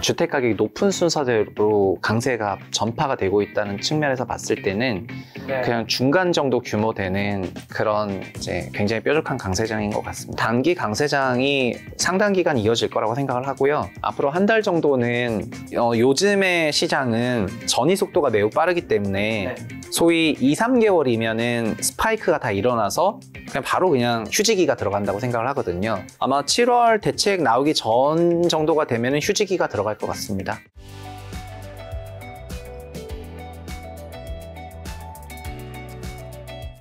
주택 가격이 높은 순서대로 강세가 전파가 되고 있다는 측면에서 봤을 때는 그냥 중간 정도 규모 되는 그런 이제 굉장히 뾰족한 강세장인 것 같습니다. 단기 강세장이 상당 기간 이어질 거라고 생각을 하고요. 앞으로 한 달 정도는 요즘의 시장은 전이 속도가 매우 빠르기 때문에 소위 2, 3개월이면은 스파이크가 다 일어나서 그냥 휴지기가 들어간다고 생각을 하거든요. 아마 7월 대책 나오기 전 정도가 되면은 휴지기가 들어갈 것 같습니다.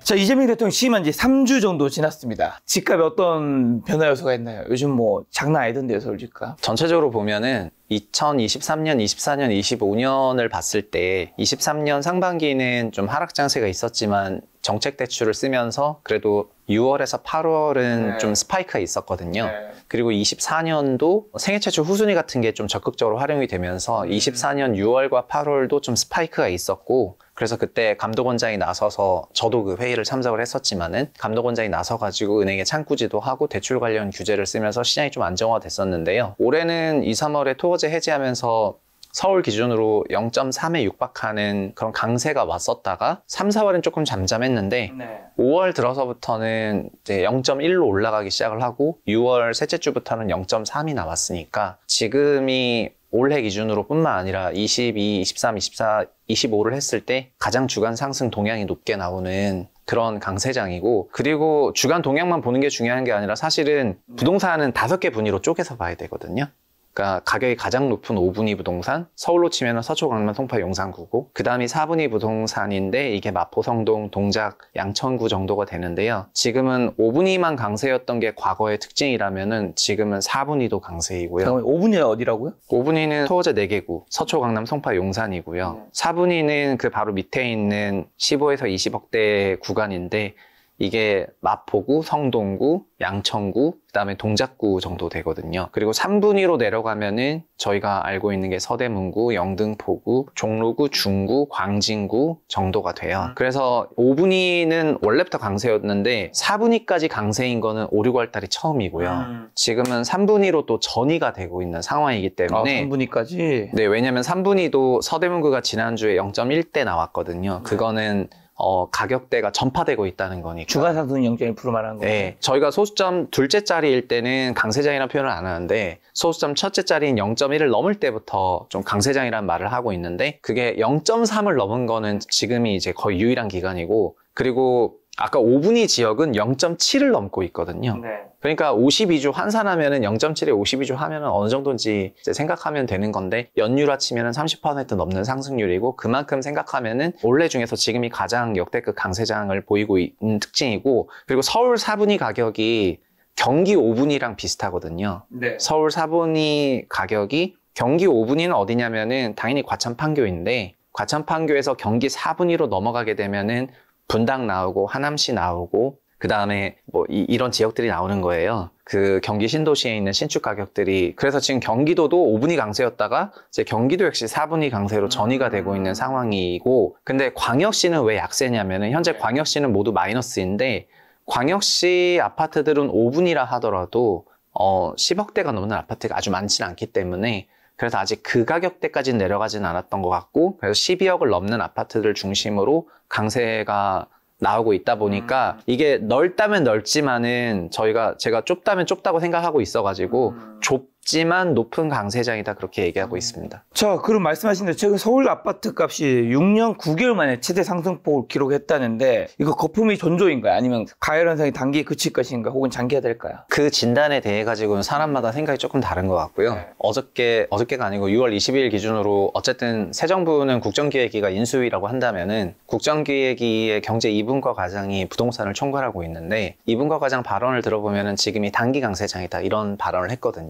자, 이재명 대통령 취임한 지 3주 정도 지났습니다. 집값에 어떤 변화 요소가 있나요? 요즘 뭐 장난 아니던데요, 서울 집값. 전체적으로 보면은 2023년, 24년, 25년을 봤을 때 23년 상반기는 좀 하락 장세가 있었지만 정책 대출을 쓰면서 그래도 6월에서 8월은 좀 스파이크가 있었거든요. 그리고 24년도 생애 최초 후순위 같은 게 좀 적극적으로 활용이 되면서 24년 6월과 8월도 좀 스파이크가 있었고, 그래서 그때 감독원장이 나서서, 저도 그 회의를 참석을 했었지만은 감독원장이 나서가지고 은행에 창구지도 하고 대출 관련 규제를 쓰면서 시장이 좀 안정화됐었는데요. 올해는 2, 3월에 토어제 해제하면서 서울 기준으로 0.3에 육박하는 그런 강세가 왔었다가 3, 4월은 조금 잠잠했는데 5월 들어서부터는 이제 0.1로 올라가기 시작을 하고 6월 셋째 주부터는 0.3이 나왔으니까 지금이 올해 기준으로 뿐만 아니라 22, 23, 24, 25를 했을 때 가장 주간 상승 동향이 높게 나오는 그런 강세장이고, 그리고 주간 동향만 보는 게 중요한 게 아니라 사실은 부동산은 5개 분위로 쪼개서 봐야 되거든요. 그러니까 가격이 가장 높은 5분위 부동산, 서울로 치면 서초, 강남, 송파, 용산구고, 그 다음이 4분위 부동산인데 이게 마포, 성동, 동작, 양천구 정도가 되는데요. 지금은 5분위만 강세였던 게 과거의 특징이라면은 지금은 4분위도 강세이고요. 그럼 5분위가 어디라고요? 5분위는 토어제 4개구, 서초, 강남, 송파, 용산이고요. 4분위는 그 바로 밑에 있는 15에서 20억대 구간인데 이게 마포구, 성동구, 양천구, 그 다음에 동작구 정도 되거든요. 그리고 3분위로 내려가면은 저희가 알고 있는 게 서대문구, 영등포구, 종로구, 중구, 광진구 정도가 돼요. 그래서 5분위는 원래부터 강세였는데 4분위까지 강세인 거는 5, 6월 달이 처음이고요. 지금은 3분위로 또 전이가 되고 있는 상황이기 때문에 3분위까지? 네, 왜냐면 3분위도 서대문구가 지난주에 0.1대 나왔거든요. 그거는 가격대가 전파되고 있다는 거니까. 주간 상승 0.1% 말하는 거예요? 네. 저희가 소수점 둘째 자리일 때는 강세장이라는 표현을 안 하는데, 소수점 첫째 자리인 0.1을 넘을 때부터 좀 강세장이라는 말을 하고 있는데, 그게 0.3을 넘은 거는 지금이 이제 거의 유일한 기간이고, 그리고 아까 5분위 지역은 0.7을 넘고 있거든요. 그러니까 52주 환산하면은 0.7에 52주 하면은 어느 정도인지 이제 생각하면 되는 건데, 연율화 치면은 30% 넘는 상승률이고, 그만큼 생각하면은 올해 중에서 지금이 가장 역대급 강세장을 보이고 있는 특징이고, 그리고 서울 4분위 가격이 경기 5분위랑 비슷하거든요. 서울 4분위 가격이 경기 5분위는 어디냐면은 당연히 과천 판교인데, 과천 판교에서 경기 4분위로 넘어가게 되면은 분당 나오고 하남시 나오고 그 다음에 뭐 이런 지역들이 나오는 거예요. 그 경기 신도시에 있는 신축 가격들이. 그래서 지금 경기도도 5분위 강세였다가 이제 경기도 역시 4분위 강세로 전이가 되고 있는 상황이고, 근데 광역시는 왜 약세냐면은 현재 광역시는 모두 마이너스인데, 광역시 아파트들은 5분위라 하더라도 10억대가 넘는 아파트가 아주 많지는 않기 때문에, 그래서 아직 그 가격대까지는 내려가진 않았던 것 같고, 그래서 12억을 넘는 아파트들 중심으로 강세가 나오고 있다 보니까 이게 넓다면 넓지만은 제가 좁다면 좁다고 생각하고 있어가지고 좁지만 높은 강세장이다 그렇게 얘기하고 있습니다. 자, 그럼 말씀하신 대로 최근 서울 아파트 값이 6년 9개월 만에 최대 상승폭을 기록했다는데, 이거 거품이 전조인가요? 아니면 가열 현상이 단기에 그칠 것인가? 혹은 장기화 될까요? 그 진단에 대해 가지고는 사람마다 생각이 조금 다른 것 같고요. 어저께가 아니고 6월 20일 기준으로 어쨌든 새 정부는 국정기획위가 인수위라고 한다면은 국정기획위의 경제 2분과 과장이 부동산을 총괄하고 있는데, 2분과 과장 발언을 들어보면은 지금이 단기 강세장이다 이런 발언을 했거든요.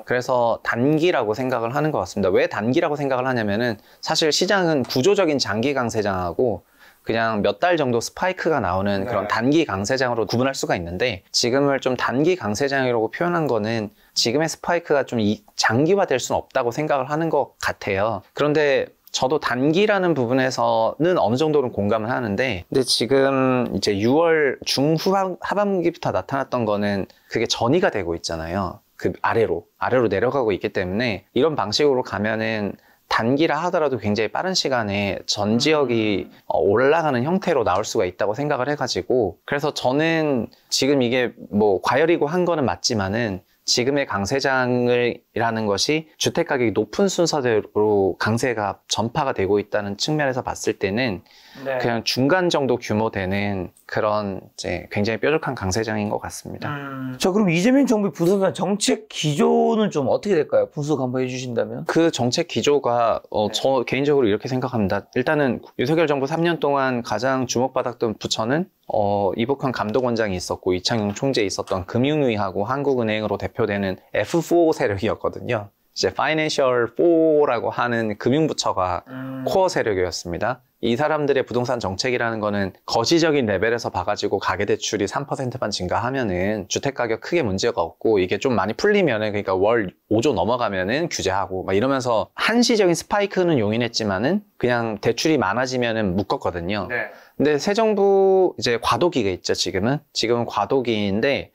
그래서 단기라고 생각을 하는 것 같습니다. 왜 단기라고 생각을 하냐면은 사실 시장은 구조적인 장기 강세장하고 그냥 몇 달 정도 스파이크가 나오는 그런 단기 강세장으로 구분할 수가 있는데, 지금을 좀 단기 강세장이라고 표현한 거는 지금의 스파이크가 좀 장기화될 수는 없다고 생각을 하는 것 같아요. 그런데 저도 단기라는 부분에서는 어느 정도는 공감을 하는데, 근데 지금 이제 6월 중후반 하반기부터 나타났던 거는 그게 전이가 되고 있잖아요. 그 아래로 내려가고 있기 때문에 이런 방식으로 가면은 단기라 하더라도 굉장히 빠른 시간에 전 지역이 올라가는 형태로 나올 수가 있다고 생각을 해가지고, 그래서 저는 지금 이게 뭐 과열이고 한 거는 맞지만은 지금의 강세장이라는 것이 주택 가격이 높은 순서대로 강세가 전파가 되고 있다는 측면에서 봤을 때는 네. 그냥 중간 정도 규모 되는 그런 이제 굉장히 뾰족한 강세장인 것 같습니다. 자, 그럼 이재명 정부의 부동산 정책 기조는 좀 어떻게 될까요? 분석 한번 해주신다면? 그 정책 기조가 네. 저 개인적으로 이렇게 생각합니다. 일단은 윤석열 정부 3년 동안 가장 주목받았던 부처는 이복환 감독원장이 있었고 이창용 총재 있었던 금융위하고 한국은행으로 대표되는 F4 세력이었거든요. 이제 Financial 4라고 하는 금융부처가 코어 세력이었습니다. 이 사람들의 부동산 정책이라는 거는 거시적인 레벨에서 봐가지고 가계대출이 3%만 증가하면은 주택가격 크게 문제가 없고, 이게 좀 많이 풀리면은, 그러니까 월 5조 넘어가면은 규제하고 막 이러면서 한시적인 스파이크는 용인했지만은 그냥 대출이 많아지면은 묶었거든요. 네. 근데 새 정부 이제 과도기가 있죠, 지금은 과도기인데,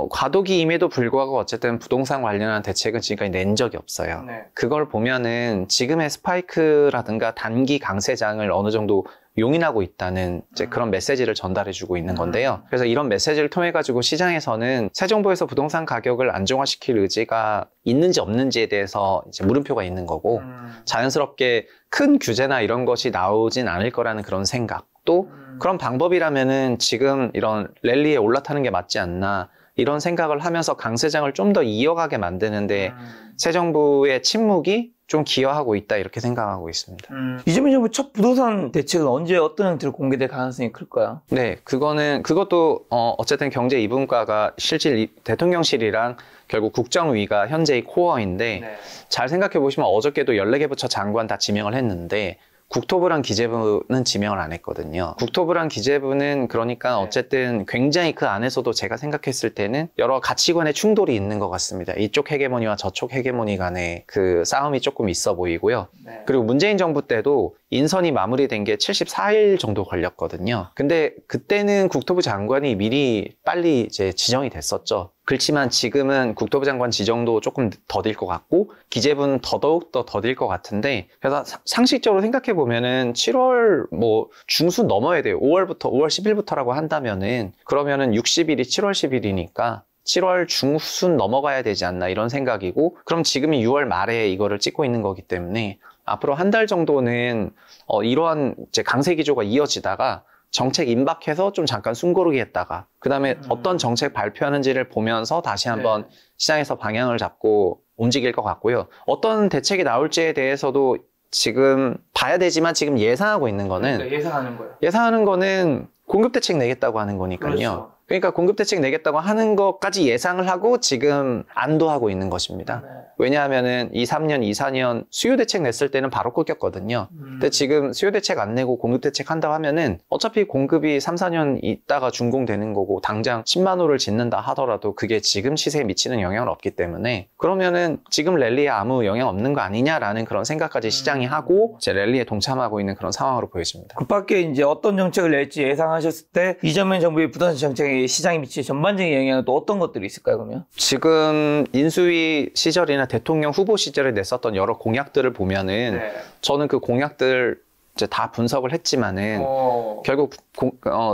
과도기임에도 불구하고 어쨌든 부동산 관련한 대책은 지금까지 낸 적이 없어요. 네. 그걸 보면은 지금의 스파이크라든가 단기 강세장을 어느 정도 용인하고 있다는 이제 그런 메시지를 전달해주고 있는 건데요. 그래서 이런 메시지를 통해 가지고 시장에서는 새 정부에서 부동산 가격을 안정화시킬 의지가 있는지 없는지에 대해서 이제 물음표가 있는 거고, 자연스럽게 큰 규제나 이런 것이 나오진 않을 거라는 그런 생각. 또 그런 방법이라면은 지금 이런 랠리에 올라타는 게 맞지 않나, 이런 생각을 하면서 강세장을 좀 더 이어가게 만드는데 새 정부의 침묵이 좀 기여하고 있다, 이렇게 생각하고 있습니다. 이재명 정부 첫 부동산 대책은 언제 어떤 형태로 공개될 가능성이 클까요? 네, 그것도 어쨌든 경제 2분과가 실질 대통령실이랑 결국 국정위가 현재의 코어인데, 네. 잘 생각해 보시면 어저께도 14개 부처 장관 다 지명을 했는데 국토부랑 기재부는 지명을 안 했거든요. 국토부랑 기재부는 그러니까 어쨌든 굉장히 그 안에서도 제가 생각했을 때는 여러 가치관의 충돌이 있는 것 같습니다. 이쪽 헤게모니와 저쪽 헤게모니 간의 그 싸움이 조금 있어 보이고요. 네. 그리고 문재인 정부 때도 인선이 마무리된 게 74일 정도 걸렸거든요. 근데 그때는 국토부 장관이 미리 빨리 이제 지정이 됐었죠. 그렇지만 지금은 국토부 장관 지정도 조금 더딜 것 같고 기재부는 더더욱 더 더딜 것 같은데, 그래서 상식적으로 생각해 보면은 7월 뭐 중순 넘어야 돼요. 5월 10일부터라고 한다면은 그러면은 60일이 7월 10일이니까 7월 중순 넘어가야 되지 않나, 이런 생각이고, 그럼 지금이 6월 말에 이거를 찍고 있는 거기 때문에 앞으로 한 달 정도는 이러한 이제 강세 기조가 이어지다가 정책 임박해서 좀 잠깐 숨고르기 했다가 그 다음에 어떤 정책 발표하는지를 보면서 다시 한번 시장에서 방향을 잡고 움직일 것 같고요. 어떤 대책이 나올지에 대해서도 지금 봐야 되지만 지금 예상하고 있는 거는, 그러니까 예상하는 거예요. 예상하는 거는 공급대책 내겠다고 하는 거니까요. 그렇죠. 그러니까 공급대책 내겠다고 하는 것까지 예상을 하고 지금 안도하고 있는 것입니다. 네. 왜냐하면은 3년, 4년 수요대책 냈을 때는 바로 꺾였거든요. 근데 지금 수요대책 안 내고 공급대책 한다고 하면은 어차피 공급이 3, 4년 있다가 준공되는 거고, 당장 10만 호를 짓는다 하더라도 그게 지금 시세에 미치는 영향은 없기 때문에, 그러면은 지금 랠리에 아무 영향 없는 거 아니냐라는 그런 생각까지 시장이 하고 이제 랠리에 동참하고 있는 그런 상황으로 보여집니다. 그 밖에 이제 어떤 정책을 낼지 예상하셨을 때 이재명 정부의 부동산 정책이 시장에 미칠 전반적인 영향은 또 어떤 것들이 있을까요, 그러면? 지금 인수위 시절이나 대통령 후보 시절에 냈었던 여러 공약들을 보면은 저는 그 공약들 이제 다 분석을 했지만은 결국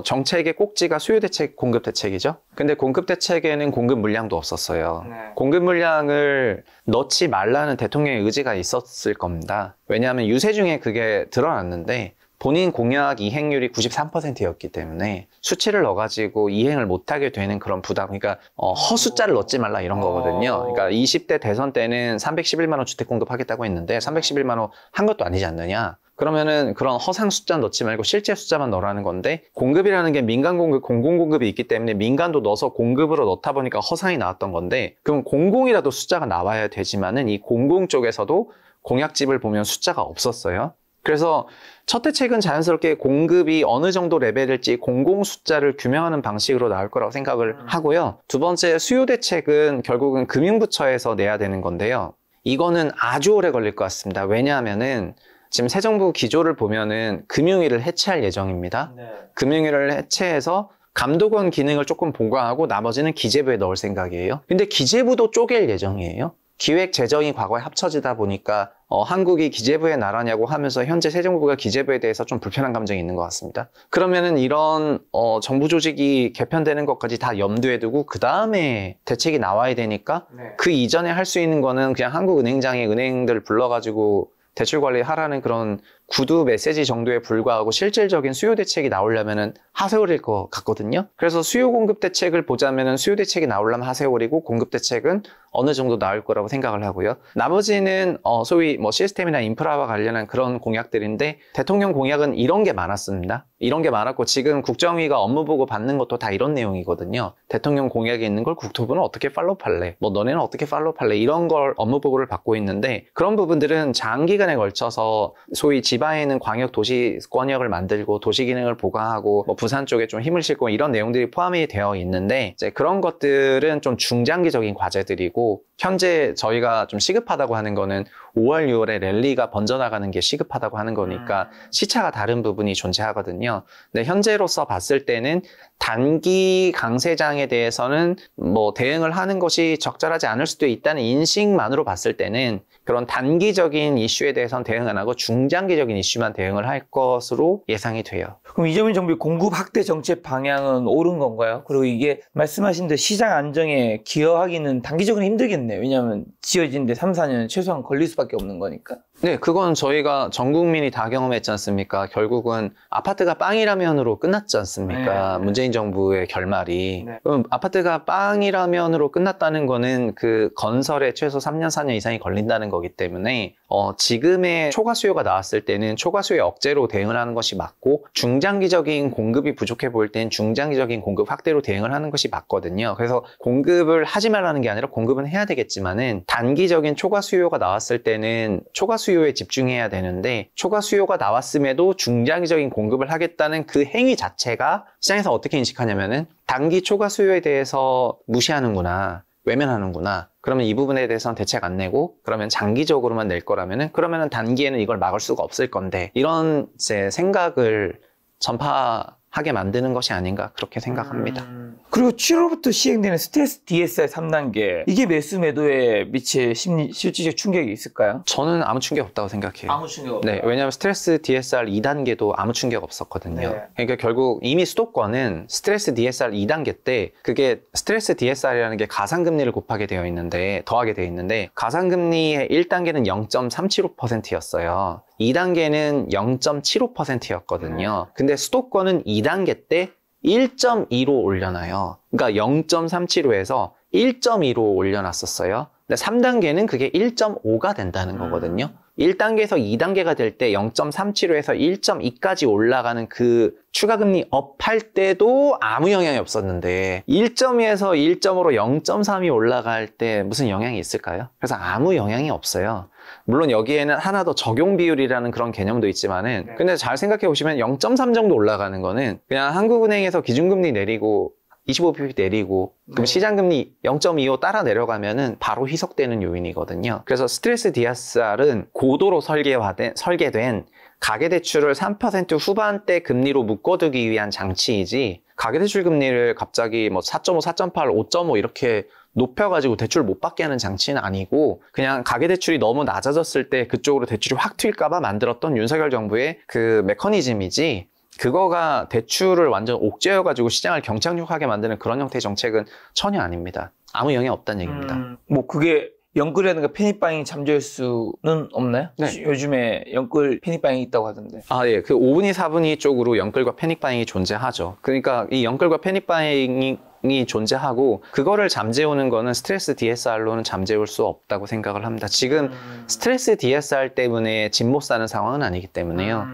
정책의 꼭지가 수요대책, 공급대책이죠. 근데 공급대책에는 공급 물량도 없었어요. 공급 물량을 넣지 말라는 대통령의 의지가 있었을 겁니다. 왜냐하면 유세 중에 그게 드러났는데 본인 공약 이행률이 93%였기 때문에 수치를 넣어가지고 이행을 못하게 되는 그런 부담, 그러니까 허숫자를 넣지 말라, 이런 거거든요. 그러니까 20대 대선 때는 311만 원 주택 공급하겠다고 했는데 311만 원 한 것도 아니지 않느냐. 그러면은 그런 허상 숫자 넣지 말고 실제 숫자만 넣으라는 건데, 공급이라는 게 민간 공급, 공공 공급이 있기 때문에 민간도 넣어서 공급으로 넣다 보니까 허상이 나왔던 건데, 그럼 공공이라도 숫자가 나와야 되지만은 이 공공 쪽에서도 공약집을 보면 숫자가 없었어요. 그래서 첫 대책은 자연스럽게 공급이 어느 정도 레벨일지 공공 숫자를 규명하는 방식으로 나올 거라고 생각을 하고요. 두 번째, 수요 대책은 결국은 금융부처에서 내야 되는 건데요. 이거는 아주 오래 걸릴 것 같습니다. 왜냐하면은 지금 새 정부 기조를 보면은 금융위를 해체할 예정입니다. 금융위를 해체해서 감독원 기능을 조금 보강하고 나머지는 기재부에 넣을 생각이에요. 근데 기재부도 쪼갤 예정이에요. 기획, 재정이 과거에 합쳐지다 보니까 한국이 기재부의 나라냐고 하면서 현재 새 정부가 기재부에 대해서 좀 불편한 감정이 있는 것 같습니다. 그러면은 이런 정부 조직이 개편되는 것까지 다 염두에 두고 그 다음에 대책이 나와야 되니까 그 이전에 할 수 있는 거는 그냥 한국은행장의 은행들 불러가지고 대출 관리하라는 그런 구두 메시지 정도에 불과하고 실질적인 수요 대책이 나오려면은 하세월일 것 같거든요. 그래서 수요 공급 대책을 보자면은 수요 대책이 나오려면 하세월이고 공급 대책은 어느 정도 나올 거라고 생각을 하고요. 나머지는 소위 뭐 시스템이나 인프라와 관련한 그런 공약들인데 대통령 공약은 이런 게 많았습니다. 이런 게 많았고 지금 국정위가 업무 보고 받는 것도 다 이런 내용이거든요. 대통령 공약에 있는 걸 국토부는 어떻게 팔로우할래? 뭐 너네는 어떻게 팔로우할래? 이런 걸 업무 보고를 받고 있는데 그런 부분들은 장기간에 걸쳐서 소위 지방에 있는 광역 도시권역을 만들고 도시 기능을 보강하고 뭐 부산 쪽에 좀 힘을 싣고 이런 내용들이 포함이 되어 있는데 이제 그런 것들은 좀 중장기적인 과제들이고 현재 저희가 좀 시급하다고 하는 거는 5월, 6월에 랠리가 번져나가는 게 시급하다고 하는 거니까 시차가 다른 부분이 존재하거든요. 근데 현재로서 봤을 때는 단기 강세장에 대해서는 뭐 대응을 하는 것이 적절하지 않을 수도 있다는 인식만으로 봤을 때는 그런 단기적인 이슈에 대해서는 대응 안 하고 중장기적인 이슈만 대응을 할 것으로 예상이 돼요. 그럼 이재명 정부의 공급 확대 정책 방향은 옳은 건가요? 그리고 이게 말씀하신 대로 시장 안정에 기여하기는 단기적으로 힘들겠네요. 왜냐하면 지어지는데 3, 4년 최소한 걸릴 수밖에 없는 거니까. 네, 그건 저희가 전 국민이 다 경험했지 않습니까? 결국은 아파트가 빵이라면으로 끝났지 않습니까? 네. 문재인 정부의 결말이. 네. 그럼 아파트가 빵이라면으로 끝났다는 거는 그 건설에 최소 3년, 4년 이상이 걸린다는 거기 때문에 지금의 초과 수요가 나왔을 때는 초과 수요 억제로 대응을 하는 것이 맞고 중장기적인 공급이 부족해 보일 땐 중장기적인 공급 확대로 대응을 하는 것이 맞거든요. 그래서 공급을 하지 말라는 게 아니라 공급은 해야 되겠지만은 단기적인 초과 수요가 나왔을 때는 초과 수요에 집중해야 되는데 초과 수요가 나왔음에도 중장기적인 공급을 하겠다는 그 행위 자체가 시장에서 어떻게 인식하냐면은 단기 초과 수요에 대해서 무시하는구나. 외면하는구나. 그러면 이 부분에 대해서는 대책 안 내고 그러면 장기적으로만 낼 거라면은 그러면은 단기에는 이걸 막을 수가 없을 건데 이런 제 생각을 전파하게 만드는 것이 아닌가 그렇게 생각합니다. 그리고 7월부터 시행되는 스트레스 DSR 3단계 이게 매수 매도에 미칠 실질적 충격이 있을까요? 저는 아무 충격 없다고 생각해요. 아무 충격 없다. 네, 왜냐하면 스트레스 DSR 2단계도 아무 충격 없었거든요. 네. 그러니까 결국 이미 수도권은 스트레스 DSR 2단계 때 그게 스트레스 DSR이라는 게 가상금리를 곱하게 되어 있는데 더하게 되어 있는데 가상금리의 1단계는 0.375%였어요. 2단계는 0.75%였거든요. 근데 수도권은 2단계 때 1.2로 올려놔요. 그러니까 0.375에서 1.2로 올려놨었어요. 근데 3단계는 그게 1.5가 된다는 거거든요. 1단계에서 2단계가 될 때 0.375에서 1.2까지 올라가는 그 추가금리 업 할 때도 아무 영향이 없었는데 1.2에서 1.5로 0.3이 올라갈 때 무슨 영향이 있을까요? 그래서 아무 영향이 없어요. 물론 여기에는 하나 더 적용 비율이라는 그런 개념도 있지만은 근데 잘 생각해 보시면 0.3 정도 올라가는 거는 그냥 한국은행에서 기준금리 내리고 25bp 내리고 그럼 시장금리 0.25 따라 내려가면은 바로 희석되는 요인이거든요. 그래서 스트레스 DSR은 고도로 설계된 가계대출을 3% 후반대 금리로 묶어두기 위한 장치이지 가계대출 금리를 갑자기 뭐 4.5, 4.8, 5.5 이렇게 높여가지고 대출 못 받게 하는 장치는 아니고 그냥 가계대출이 너무 낮아졌을 때 그쪽으로 대출이 확 튈까봐 만들었던 윤석열 정부의 그 메커니즘이지 그거가 대출을 완전 옥죄어가지고 시장을 경착륙하게 만드는 그런 형태의 정책은 전혀 아닙니다. 아무 영향 없다는 얘기입니다. 뭐 그게 연끌이라든가 페니바잉이 잠재울 수는 없나요? 네. 요즘에 연끌 페니바잉이 있다고 하던데. 아, 예. 그 5분위, 4분위 쪽으로 연끌과 패닉바잉이 존재하죠. 그러니까 이 연끌과 패닉바잉이 존재하고 그거를 잠재우는 거는 스트레스 DSR로는 잠재울 수 없다고 생각을 합니다. 지금 스트레스 DSR 때문에 집 못 사는 상황은 아니기 때문에요.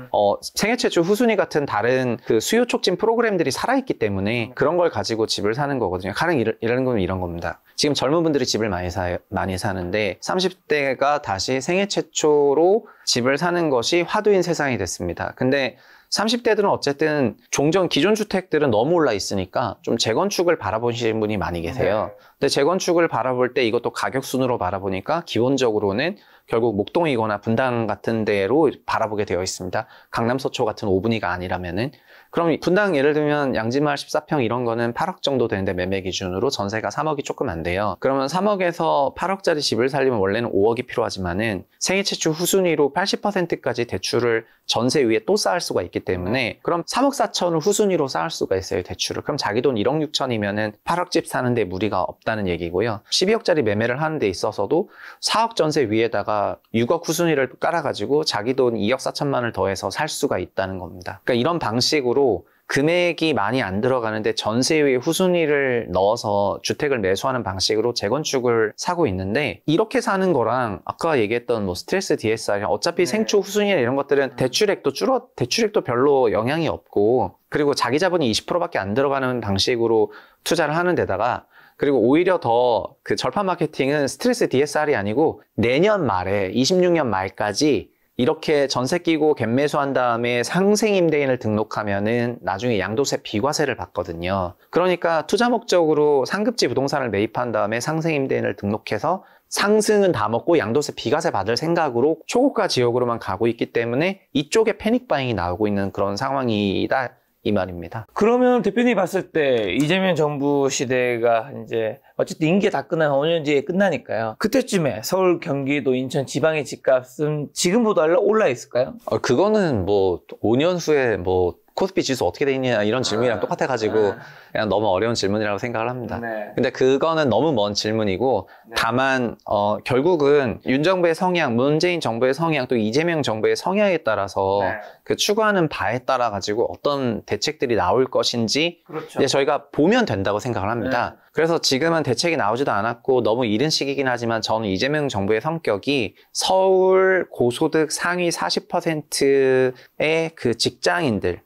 생애 최초 후순위 같은 다른 그 수요 촉진 프로그램들이 살아있기 때문에 그런 걸 가지고 집을 사는 거거든요. 가령 이런 건 이런 겁니다. 지금 젊은 분들이 집을 많이 사는데 30대가 다시 생애 최초로 집을 사는 것이 화두인 세상이 됐습니다. 근데 30대들은 어쨌든 종전 기존 주택들은 너무 올라 있으니까 좀 재건축을 바라보시는 분이 많이 계세요. 근데 재건축을 바라볼 때 이것도 가격 순으로 바라보니까 기본적으로는 결국 목동이거나 분당 같은 데로 바라보게 되어 있습니다. 강남 서초 같은 5분위가 아니라면은. 그럼 분당 예를 들면 양지마을 14평 이런 거는 8억 정도 되는데 매매 기준으로 전세가 3억이 조금 안 돼요. 그러면 3억에서 8억짜리 집을 살려면 원래는 5억이 필요하지만은 생애 최초 후순위로 80%까지 대출을 전세 위에 또 쌓을 수가 있기 때문에 그럼 3억 4천을 후순위로 쌓을 수가 있어요, 대출을. 그럼 자기 돈 1억 6천이면은 8억 집 사는데 무리가 없다는 얘기고요. 12억짜리 매매를 하는 데 있어서도 4억 전세 위에다가 6억 후순위를 깔아가지고 자기 돈 2억 4천만을 더해서 살 수가 있다는 겁니다. 그러니까 이런 방식으로 금액이 많이 안 들어가는데 전세 위에 후순위를 넣어서 주택을 매수하는 방식으로 재건축을 사고 있는데 이렇게 사는 거랑 아까 얘기했던 뭐 스트레스 DSR 어차피 생초 후순위나 이런 것들은 대출액도 별로 영향이 없고 그리고 자기 자본이 20%밖에 안 들어가는 방식으로 투자를 하는 데다가 그리고 오히려 더 그 절판 마케팅은 스트레스 DSR이 아니고 내년 말에 26년 말까지 이렇게 전세 끼고 갭 매수한 다음에 상생임대인을 등록하면은 나중에 양도세 비과세를 받거든요. 그러니까 투자 목적으로 상급지 부동산을 매입한 다음에 상생임대인을 등록해서 상승은 다 먹고 양도세 비과세 받을 생각으로 초고가 지역으로만 가고 있기 때문에 이쪽에 패닉 바잉이 나오고 있는 그런 상황이다. 이 말입니다. 그러면 대표님이 봤을 때 이재명 정부 시대가 이제 어쨌든 임기가 다 끝난 5년 뒤에 끝나니까요. 그때쯤에 서울, 경기도, 인천 지방의 집값은 지금보다 올라 있을까요? 그거는 뭐 5년 후에 뭐 코스피 지수 어떻게 돼 있냐 이런 질문이랑 똑같아가지고 그냥 너무 어려운 질문이라고 생각을 합니다. 근데 그거는 너무 먼 질문이고 다만 결국은 윤 정부의 성향, 문재인 정부의 성향, 또 이재명 정부의 성향에 따라서 그 추구하는 바에 따라 가지고 어떤 대책들이 나올 것인지 이제 저희가 보면 된다고 생각을 합니다. 그래서 지금은 대책이 나오지도 않았고 너무 이른 시기긴 하지만 저는 이재명 정부의 성격이 서울 고소득 상위 40%의 그 직장인들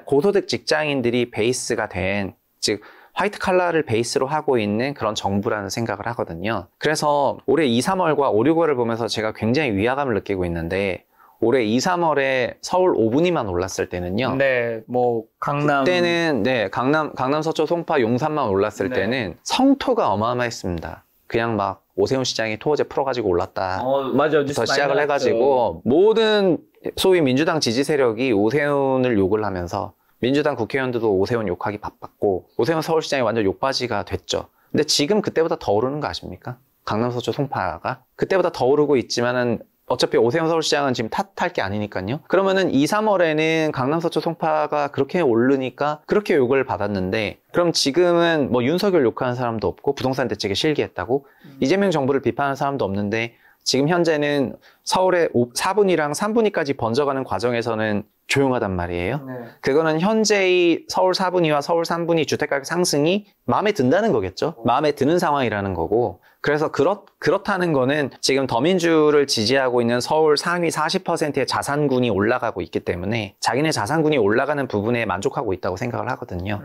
고소득 직장인들이 베이스가 된, 즉, 화이트 칼라를 베이스로 하고 있는 그런 정부라는 생각을 하거든요. 그래서 올해 2, 3월과 5, 6월을 보면서 제가 굉장히 위화감을 느끼고 있는데, 올해 2, 3월에 서울 5분위만 올랐을 때는요. 네, 뭐, 강남. 그때는, 강남 서초, 송파, 용산만 올랐을 때는 성토가 어마어마했습니다. 그냥 막 오세훈 시장이 토어제 풀어가지고 올랐다. 맞아. 부터 시작을 해가지고 모든 소위 민주당 지지 세력이 오세훈을 욕을 하면서 민주당 국회의원들도 오세훈 욕하기 바빴고 오세훈 서울시장이 완전 욕바지가 됐죠. 근데 지금 그때보다 더 오르는 거 아십니까? 강남 서초 송파가 그때보다 더 오르고 있지만은 어차피 오세훈 서울시장은 지금 탓할 게 아니니까요. 그러면은 2, 3월에는 강남 서초 송파가 그렇게 오르니까 그렇게 욕을 받았는데 그럼 지금은 뭐 윤석열 욕하는 사람도 없고 부동산 대책에 실기했다고 이재명 정부를 비판하는 사람도 없는데 지금 현재는 서울의 4분위랑 3분위까지 번져가는 과정에서는 조용하단 말이에요. 그거는 현재의 서울 4분위와 서울 3분위 주택가격 상승이 마음에 든다는 거겠죠. 마음에 드는 상황이라는 거고 그래서 그렇다는 거는 지금 더민주를 지지하고 있는 서울 상위 40%의 자산군이 올라가고 있기 때문에 자기네 자산군이 올라가는 부분에 만족하고 있다고 생각을 하거든요.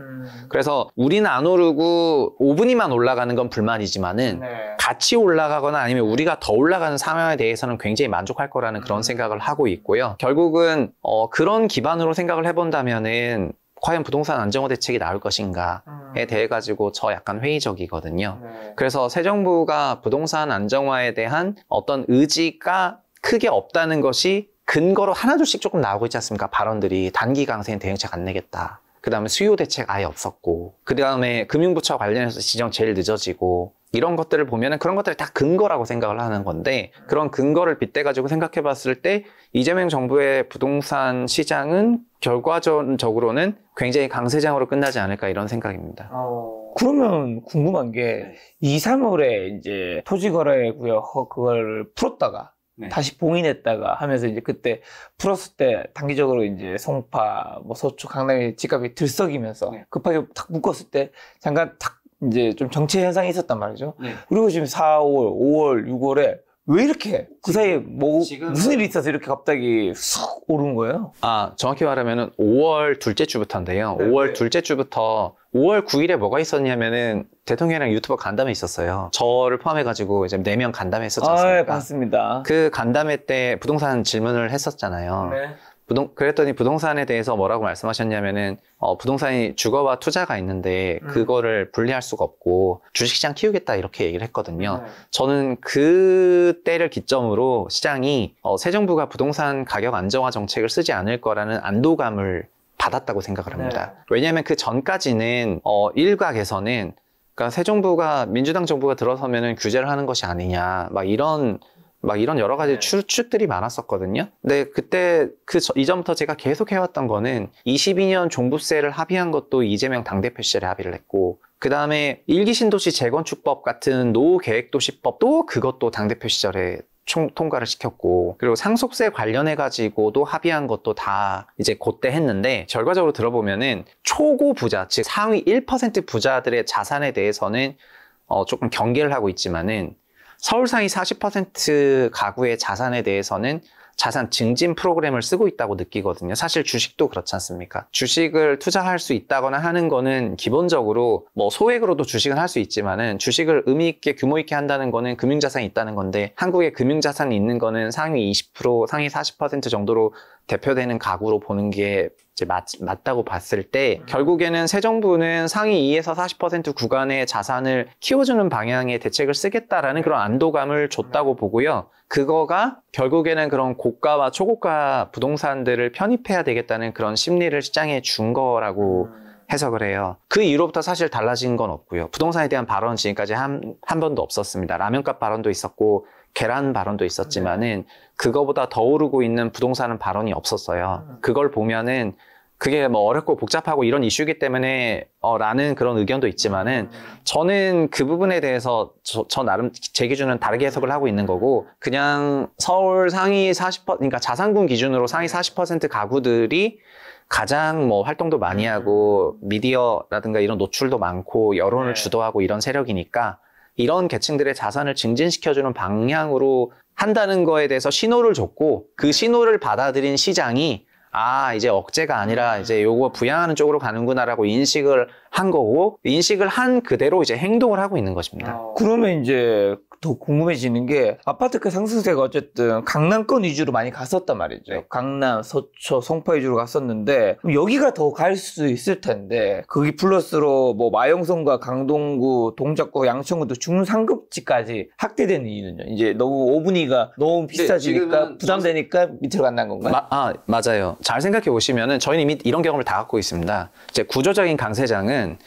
그래서 우리는 안 오르고 5분위만 올라가는 건 불만이지만은 같이 올라가거나 아니면 우리가 더 올라가는 상황에 대해서는 굉장히 만족할 거라는 그런 생각을 하고 있고요. 결국은 그런 기반으로 생각을 해본다면은 과연 부동산 안정화 대책이 나올 것인가에 대해 가지고 저 약간 회의적이거든요. 그래서 새 정부가 부동산 안정화에 대한 어떤 의지가 크게 없다는 것이 근거로 하나둘씩 조금 나오고 있지 않습니까? 발언들이 단기 강세는 대응책 안 내겠다. 그 다음에 수요 대책 아예 없었고 그 다음에 금융부처 관련해서 지정 제일 늦어지고 이런 것들을 보면은 그런 것들이 다 근거라고 생각을 하는 건데 그런 근거를 빗대가지고 생각해 봤을 때 이재명 정부의 부동산 시장은 결과적으로는 굉장히 강세장으로 끝나지 않을까 이런 생각입니다. 그러면 궁금한 게 2, 3월에 이제 토지거래구역 그걸 풀었다가 다시 봉인했다가 하면서 이제 그때 풀었을 때 단기적으로 이제 송파, 뭐 서초, 강남의 집값이 들썩이면서 급하게 탁 묶었을 때 잠깐 탁 이제 좀 정체 현상이 있었단 말이죠. 그리고 지금 4월, 5월, 6월에 왜 이렇게 그 사이에 뭐 무슨 일이 있어서 이렇게 갑자기 쑥 오른 거예요? 정확히 말하면은 5월 둘째 주부터인데요. 5월 둘째 주부터 5월 9일에 뭐가 있었냐면은 대통령이랑 유튜버 간담회 있었어요. 저를 포함해가지고 이제 4명 간담회 했었지 않습니까? 맞습니다. 그 간담회 때 부동산 질문을 했었잖아요. 그랬더니 부동산에 대해서 뭐라고 말씀하셨냐면은, 부동산이 주거와 투자가 있는데, 그거를 분리할 수가 없고, 주식시장 키우겠다, 이렇게 얘기를 했거든요. 저는 그 때를 기점으로 시장이, 새 정부가 부동산 가격 안정화 정책을 쓰지 않을 거라는 안도감을 받았다고 생각을 합니다. 왜냐하면 그 전까지는, 일각에서는, 그러니까 새 정부가, 민주당 정부가 들어서면은 규제를 하는 것이 아니냐, 막 이런 여러 가지 추측들이 많았었거든요. 근데 그때 이전부터 제가 계속 해왔던 거는 22년 종부세를 합의한 것도 이재명 당대표 시절에 합의를 했고, 그 다음에 일기 신도시 재건축법 같은 노후 계획도시법도 그것도 당대표 시절에 통과를 시켰고, 그리고 상속세 관련해가지고도 합의한 것도 다 이제 그때 했는데, 결과적으로 들어보면은 초고 부자, 즉 상위 1% 부자들의 자산에 대해서는 조금 경계를 하고 있지만은, 서울 상위 40% 가구의 자산에 대해서는 자산 증진 프로그램을 쓰고 있다고 느끼거든요. 사실 주식도 그렇지 않습니까? 주식을 투자할 수 있다거나 하는 거는 기본적으로 뭐 소액으로도 주식은 할 수 있지만은, 주식을 의미 있게 규모 있게 한다는 거는 금융자산이 있다는 건데, 한국에 금융자산이 있는 거는 상위 20%, 상위 40% 정도로 대표되는 가구로 보는 게 이제 맞다고 봤을 때, 결국에는 새 정부는 상위 2에서 40% 구간의 자산을 키워주는 방향의 대책을 쓰겠다라는 그런 안도감을 줬다고 보고요. 그거가 결국에는 그런 고가와 초고가 부동산들을 편입해야 되겠다는 그런 심리를 시장에 준 거라고 해석을 해요. 그 이후로부터 사실 달라진 건 없고요. 부동산에 대한 발언은 지금까지 한 번도 없었습니다. 라면값 발언도 있었고, 계란 발언도 있었지만은, 그거보다 더 오르고 있는 부동산은 발언이 없었어요. 그걸 보면은 그게 뭐 어렵고 복잡하고 이런 이슈이기 때문에 라는 그런 의견도 있지만은, 저는 그 부분에 대해서 저 나름 제 기준은 다르게 해석을 하고 있는 거고, 그냥 서울 상위 40%, 그러니까 자산군 기준으로 상위 40% 가구들이 가장 뭐 활동도 많이 하고 미디어라든가 이런 노출도 많고 여론을 주도하고 이런 세력이니까, 이런 계층들의 자산을 증진시켜주는 방향으로 한다는 거에 대해서 신호를 줬고, 그 신호를 받아들인 시장이 이제 억제가 아니라 이제 요거 부양하는 쪽으로 가는구나라고 인식을 한 거고, 인식을 한 그대로 이제 행동을 하고 있는 것입니다. 그러면 이제 더 궁금해지는 게, 아파트가 상승세가 어쨌든 강남권 위주로 많이 갔었단 말이죠. 네. 강남, 서초, 송파 위주로 갔었는데, 그럼 여기가 더 갈 수 있을 텐데, 거기 플러스로 뭐 마영성과 강동구, 동작구, 양천구도 중상급지까지 확대되는 이유는요? 이제 너무 오분위가 너무 비싸지니까 부담되니까 밑으로 간다는 건가요? 맞아요. 잘 생각해 보시면은 저희는 이미 이런 경험을 다 갖고 있습니다. 이제 구조적인 강세장은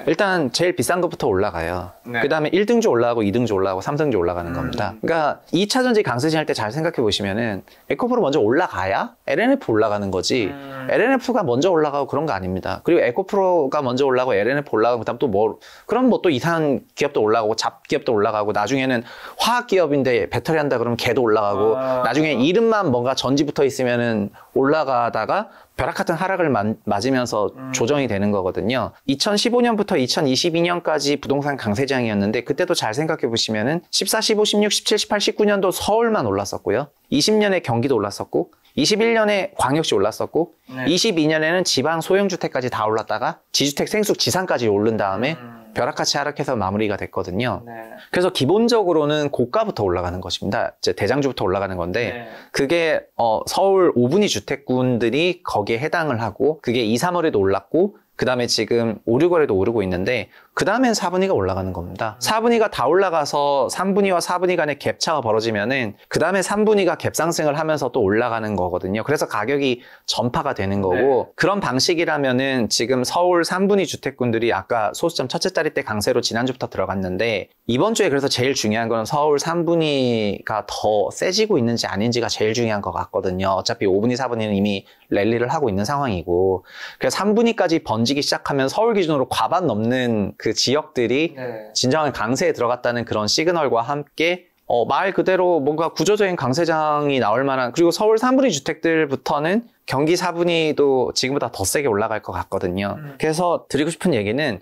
일단 제일 비싼 것부터 올라가요. 그 다음에 1등주 올라가고 2등주 올라가고 3등주 올라가는 겁니다. 그러니까 2차 전지 강세장 할 때 잘 생각해 보시면은 에코프로 먼저 올라가야 LNF 올라가는 거지, LNF가 먼저 올라가고 그런 거 아닙니다. 그리고 에코프로가 먼저 올라가고 LNF 올라가고 그다음 또 그럼 뭐 또 이상한 기업도 올라가고 잡기업도 올라가고, 나중에는 화학기업인데 배터리 한다 그러면 걔도 올라가고, 나중에 이름만 뭔가 전지 붙어 있으면은 올라가다가 벼락 같은 하락을 맞으면서 조정이 되는 거거든요. 2015년부터 2022년까지 부동산 강세장이었는데, 그때도 잘 생각해 보시면은 14, 15, 16, 17, 18, 19년도 서울만 올랐었고요. 20년에 경기도 올랐었고, 21년에 광역시 올랐었고, 22년에는 지방 소형주택까지 다 올랐다가 지주택 생숙 지상까지 오른 다음에 벼락같이 하락해서 마무리가 됐거든요. 그래서 기본적으로는 고가부터 올라가는 것입니다. 이제 대장주부터 올라가는 건데, 그게 서울 5분위 주택군들이 거기에 해당을 하고, 그게 2, 3월에도 올랐고, 그 다음에 지금 5, 6월에도 오르고 있는데, 그 다음엔 4분위가 올라가는 겁니다. 4분위가 다 올라가서 3분위와 4분위 간의 갭차가 벌어지면은 그 다음에 3분위가 갭상승을 하면서 또 올라가는 거거든요. 그래서 가격이 전파가 되는 거고, 그런 방식이라면은 지금 서울 3분위 주택군들이 아까 소수점 첫째 자리 때 강세로 지난주부터 들어갔는데, 이번 주에 그래서 제일 중요한 거는 서울 3분위가 더 세지고 있는지 아닌지가 제일 중요한 것 같거든요. 어차피 5분위, 4분위는 이미 랠리를 하고 있는 상황이고, 그래서 3분위까지 번지기 시작하면 서울 기준으로 과반 넘는 그 지역들이 진정한 강세에 들어갔다는 그런 시그널과 함께 말 그대로 뭔가 구조적인 강세장이 나올 만한, 그리고 서울 3분위 주택들부터는 경기 4분위도 지금보다 더 세게 올라갈 것 같거든요. 그래서 드리고 싶은 얘기는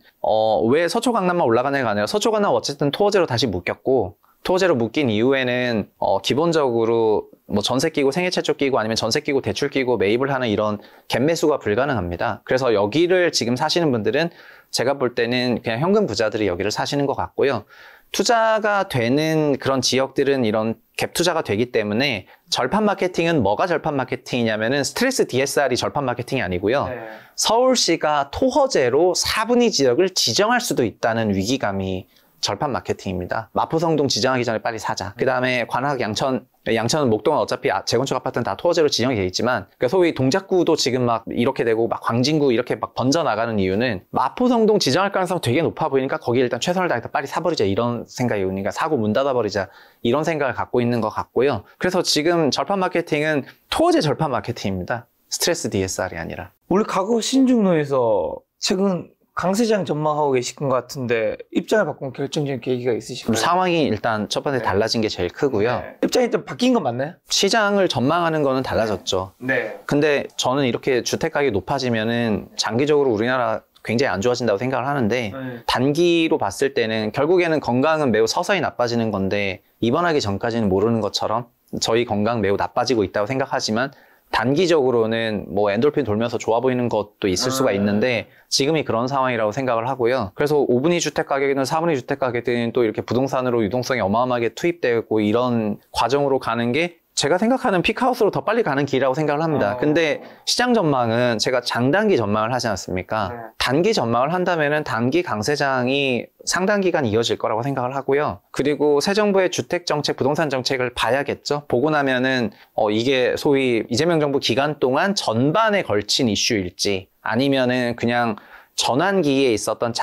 왜 서초 강남만 올라가는 게 아니라, 서초 강남 어쨌든 토어제로 다시 묶였고, 토어제로 묶인 이후에는 기본적으로 뭐 전세 끼고 생애채초 끼고 아니면 전세 끼고 대출 끼고 매입을 하는 이런 갭 매수가 불가능합니다. 그래서 여기를 지금 사시는 분들은 제가 볼 때는 그냥 현금 부자들이 여기를 사시는 것 같고요. 투자가 되는 그런 지역들은 이런 갭 투자가 되기 때문에 절판 마케팅은 뭐가 절판 마케팅이냐면은 스트레스 DSR이 절판 마케팅이 아니고요. 네. 서울시가 토허제로 4분위 지역을 지정할 수도 있다는 위기감이 절판 마케팅입니다. 마포성동 지정하기 전에 빨리 사자. 그 다음에 관악 양천은 목동은 어차피 재건축 아파트는 다 토어제로 지정이 돼 있지만, 그러니까 소위 동작구도 지금 막 이렇게 되고 막 광진구 이렇게 막 번져나가는 이유는 마포성동 지정할 가능성이 되게 높아 보이니까 거기에 일단 최선을 다해서 빨리 사버리자 이런 생각이 오니까 사고 문 닫아버리자 이런 생각을 갖고 있는 것 같고요. 그래서 지금 절판 마케팅은 토어제 절판 마케팅입니다. 스트레스 DSR이 아니라. 우리 과거 신중로에서 최근 강세장 전망하고 계신 것 같은데 입장을 바꾼 결정적인 계기가 있으실까요? 상황이 일단 첫 번째 달라진 게 제일 크고요. 네. 입장이 좀 바뀐 건 맞나요? 시장을 전망하는 거는 달라졌죠. 네. 근데 저는 이렇게 주택 가격이 높아지면은 장기적으로 우리나라 굉장히 안 좋아진다고 생각을 하는데, 단기로 봤을 때는 결국에는 건강은 매우 서서히 나빠지는 건데 입원하기 전까지는 모르는 것처럼 저희 건강 매우 나빠지고 있다고 생각하지만 단기적으로는 뭐 엔돌핀 돌면서 좋아 보이는 것도 있을 수가 있는데 지금이 그런 상황이라고 생각을 하고요. 그래서 5분위 주택 가격이든 4분위 주택 가격이든 또 이렇게 부동산으로 유동성이 어마어마하게 투입되고 이런 과정으로 가는 게 제가 생각하는 피크하우스로 더 빨리 가는 길이라고 생각을 합니다. 근데 시장 전망은 제가 장단기 전망을 하지 않습니까? 네. 단기 전망을 한다면은 단기 강세장이 상당 기간 이어질 거라고 생각을 하고요. 그리고 새 정부의 주택 정책, 부동산 정책을 봐야겠죠. 보고 나면은 이게 소위 이재명 정부 기간 동안 전반에 걸친 이슈일지 아니면은 그냥 전환기에 있었던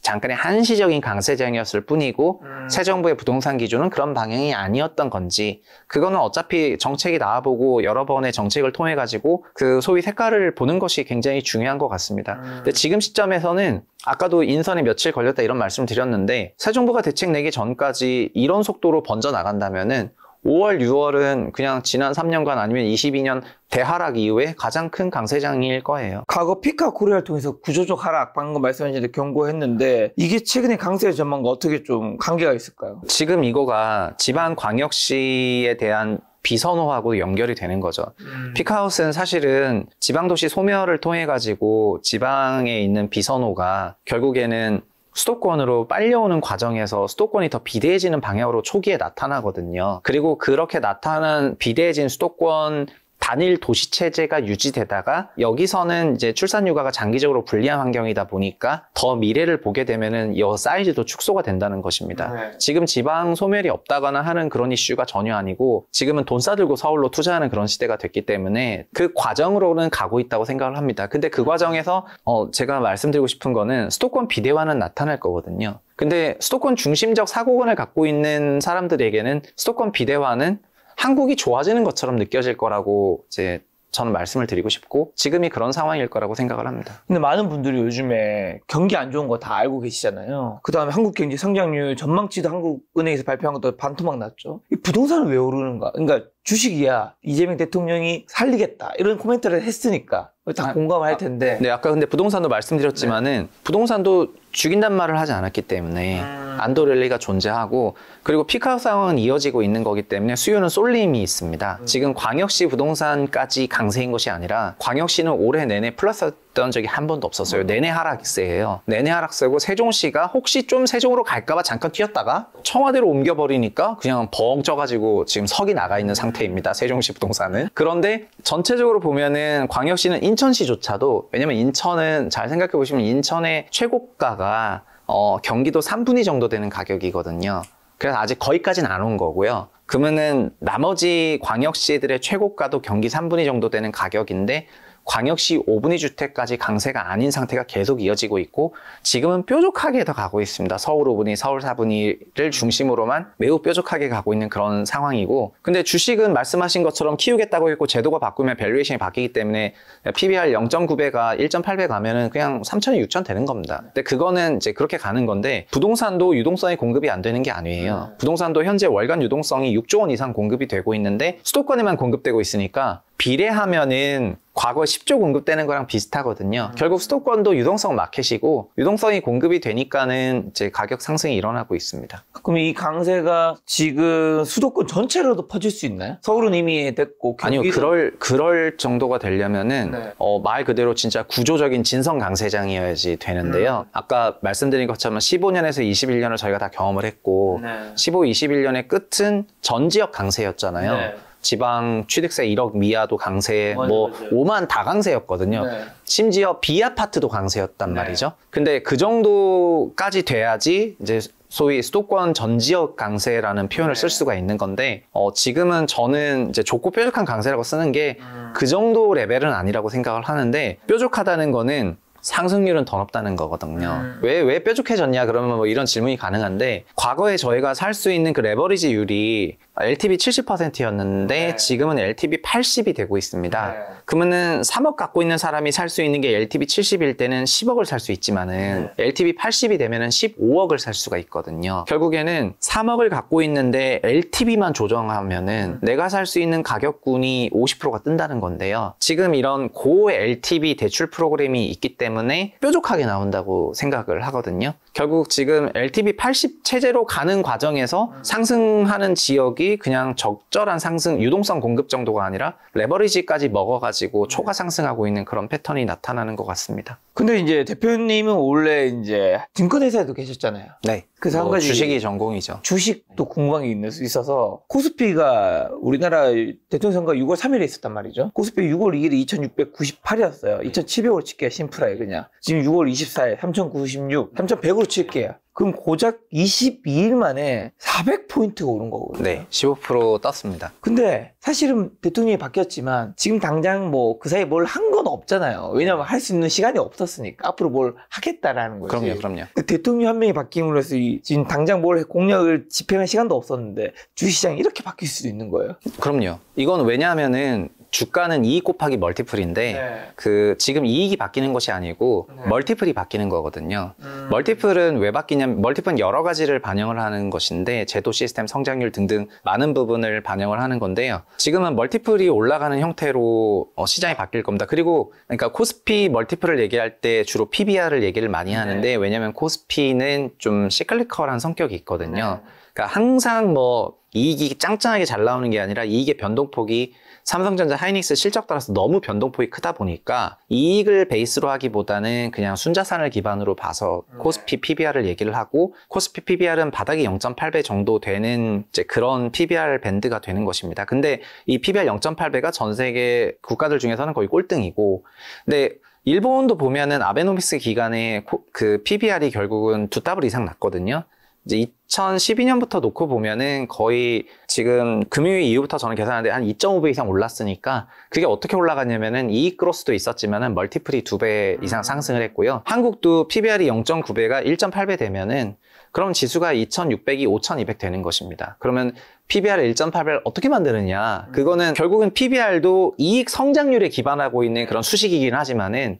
잠깐의 한시적인 강세장이었을 뿐이고 새 정부의 부동산 기조는 그런 방향이 아니었던 건지, 그거는 어차피 정책이 나와보고 여러 번의 정책을 통해 가지고 그 소위 색깔을 보는 것이 굉장히 중요한 것 같습니다. 근데 지금 시점에서는 아까도 인선에 며칠 걸렸다 이런 말씀을 드렸는데 새 정부가 대책 내기 전까지 이런 속도로 번져 나간다면은 5월, 6월은 그냥 지난 3년간 아니면 22년 대하락 이후에 가장 큰 강세장일 거예요. 과거 피카 코리아를 통해서 구조적 하락 방금 말씀하신 경고했는데 이게 최근의 강세 전망과 어떻게 좀 관계가 있을까요? 지금 이거가 지방광역시에 대한 비선호하고 연결이 되는 거죠. 피크하우스는 사실은 지방도시 소멸을 통해 가지고 지방에 있는 비선호가 결국에는 수도권으로 빨려오는 과정에서 수도권이 더 비대해지는 방향으로 초기에 나타나거든요. 그리고 그렇게 나타난 비대해진 수도권 단일 도시 체제가 유지되다가 여기서는 이제 출산 육아가 장기적으로 불리한 환경이다 보니까 더 미래를 보게 되면은 이 사이즈도 축소가 된다는 것입니다. 네. 지금 지방 소멸이 없다거나 하는 그런 이슈가 전혀 아니고 지금은 돈 싸들고 서울로 투자하는 그런 시대가 됐기 때문에 그 과정으로는 가고 있다고 생각을 합니다. 근데 그 과정에서 제가 말씀드리고 싶은 거는 수도권 비대화는 나타날 거거든요. 근데 수도권 중심적 사고관을 갖고 있는 사람들에게는 수도권 비대화는 한국이 좋아지는 것처럼 느껴질 거라고 이제 저는 말씀을 드리고 싶고 지금이 그런 상황일 거라고 생각을 합니다. 근데 많은 분들이 요즘에 경기 안 좋은 거 다 알고 계시잖아요. 그 다음에 한국 경제 성장률 전망치도 한국은행에서 발표한 것도 반토막 났죠. 이 부동산은 왜 오르는가? 그러니까 주식이야 이재명 대통령이 살리겠다 이런 코멘트를 했으니까 다 공감할 텐데. 네, 아까 근데 부동산도 말씀드렸지만은 부동산도 죽인단 말을 하지 않았기 때문에 안도랠리가 존재하고 그리고 피크아웃 상황은 이어지고 있는 거기 때문에 수요는 쏠림이 있습니다. 지금 광역시 부동산까지 강세인 것이 아니라 광역시는 올해 내내 플러스였던 적이 한 번도 없었어요. 내내 하락세예요. 내내 하락세고 세종시가 혹시 좀 세종으로 갈까봐 잠깐 튀었다가 청와대로 옮겨버리니까 그냥 벙 쪄가지고 지금 석이 나가 있는 상태입니다. 세종시 부동산은. 그런데 전체적으로 보면은 광역시는 인천시조차도, 왜냐면 인천은 잘 생각해 보시면 인천의 최고가가 경기도 3분위 정도 되는 가격이거든요. 그래서 아직 거기까지는 안 온 거고요. 그러면은 나머지 광역시들의 최고가도 경기 3분위 정도 되는 가격인데 광역시 5분위 주택까지 강세가 아닌 상태가 계속 이어지고 있고 지금은 뾰족하게 더 가고 있습니다. 서울 5분위, 서울 4분위를 중심으로만 매우 뾰족하게 가고 있는 그런 상황이고, 근데 주식은 말씀하신 것처럼 키우겠다고 했고 제도가 바꾸면 밸류에이션이 바뀌기 때문에 PBR 0.9배가 1.8배 가면은 그냥 3,000, 6,000 되는 겁니다. 근데 그거는 이제 그렇게 가는 건데 부동산도 유동성이 공급이 안 되는 게 아니에요. 부동산도 현재 월간 유동성이 6조 원 이상 공급이 되고 있는데 수도권에만 공급되고 있으니까 비례하면은 과거 10조 공급되는 거랑 비슷하거든요. 결국 수도권도 유동성 마켓이고 유동성이 공급이 되니까는 이제 가격 상승이 일어나고 있습니다. 그럼 이 강세가 지금 수도권 전체로도 퍼질 수 있나요? 서울은 이미 됐고 아니요, 그럴 정도가 되려면은 네. 말 그대로 진짜 구조적인 진성 강세장이어야지 되는데요. 아까 말씀드린 것처럼 15년에서 21년을 저희가 다 경험을 했고 15, 21년의 끝은 전 지역 강세였잖아요. 네. 지방 취득세 1억 미하도 강세, 맞아요, 뭐 맞아요. 5만 다 강세였거든요. 네. 심지어 비아파트도 강세였단 네. 말이죠. 근데 그 정도까지 돼야지 이제 소위 수도권 전 지역 강세라는 표현을 쓸 수가 있는 건데 지금은 저는 이제 좁고 뾰족한 강세라고 쓰는 게 그 정도 레벨은 아니라고 생각을 하는데, 뾰족하다는 거는 상승률은 더 높다는 거거든요. 왜 뾰족해졌냐 그러면 뭐 이런 질문이 가능한데, 과거에 저희가 살 수 있는 그 레버리지율이 LTV 70%였는데 네. 지금은 LTV 80이 되고 있습니다. 네. 그러면은 3억 갖고 있는 사람이 살 수 있는 게 LTV 70일 때는 10억을 살 수 있지만은 LTV 80이 되면은 15억을 살 수가 있거든요. 결국에는 3억을 갖고 있는데 LTV만 조정하면은 내가 살 수 있는 가격군이 50%가 뜬다는 건데요. 지금 이런 고 LTV 대출 프로그램이 있기 때문에 뾰족하게 나온다고 생각을 하거든요. 결국 지금 LTV 80 체제로 가는 과정에서 상승하는 지역이 그냥 적절한 상승, 유동성 공급 정도가 아니라 레버리지까지 먹어가지고 초과 상승하고 있는 그런 패턴이 나타나는 것 같습니다. 근데 이제 대표님은 원래 이제 증권회사에도 계셨잖아요. 네. 그래서 한 가지 주식이 전공이죠. 주식도 궁금한 게 있어서, 코스피가 우리나라 대통령 선거 6월 3일에 있었단 말이죠. 코스피 6월 2일이 2698이었어요. 2700으로 칠게요. 심플하게 그냥. 지금 6월 24일 3096, 3100으로 칠게요. 그럼 고작 22일 만에 400포인트가 오른 거거든요. 네, 15% 떴습니다. 근데 사실은 대통령이 바뀌었지만 지금 당장 뭐 그 사이에 뭘 한 건 없잖아요. 왜냐면 할 수 있는 시간이 없었으니까. 앞으로 뭘 하겠다라는 거지. 그럼요. 대통령 한 명이 바뀜으로 해서 지금 당장 뭘 공약을 집행할 시간도 없었는데 주식시장이 이렇게 바뀔 수도 있는 거예요. 그럼요. 이건 왜냐하면은 주가는 이익 곱하기 멀티플인데 지금 이익이 바뀌는 것이 아니고 멀티플이 바뀌는 거거든요. 멀티플은 왜 바뀌냐면, 멀티플은 여러 가지를 반영을 하는 것인데 제도 시스템 성장률 등등 많은 부분을 반영을 하는 건데요. 지금은 멀티플이 올라가는 형태로 시장이 바뀔 겁니다. 그리고 그러니까 코스피 멀티플을 얘기할 때 주로 PBR을 얘기를 많이 하는데, 왜냐면 코스피는 좀 시클리컬한 성격이 있거든요. 그러니까 항상 뭐 이익이 짱짱하게 잘 나오는 게 아니라 이익의 변동폭이 삼성전자, 하이닉스 실적 따라서 너무 변동폭이 크다 보니까 이익을 베이스로 하기보다는 그냥 순자산을 기반으로 봐서 코스피 PBR을 얘기를 하고, 코스피 PBR은 바닥이 0.8배 정도 되는 이제 그런 PBR 밴드가 되는 것입니다. 근데 이 PBR 0.8배가 전 세계 국가들 중에서는 거의 꼴등이고, 근데 일본도 보면은 아베노믹스 기간에 그 PBR이 결국은 2더블 이상 났거든요. 이제 2012년부터 놓고 보면은 거의 지금 금융위 이후부터 저는 계산하는데 한 2.5배 이상 올랐으니까, 그게 어떻게 올라갔냐면은 이익 그로스도 있었지만은 멀티플이 2배 이상 상승을 했고요. 한국도 PBR이 0.9배가 1.8배 되면은 그럼 지수가 2600이 5200 되는 것입니다. 그러면 PBR 1.8배를 어떻게 만드느냐? 그거는 결국은 PBR도 이익 성장률에 기반하고 있는 그런 수식이긴 하지만은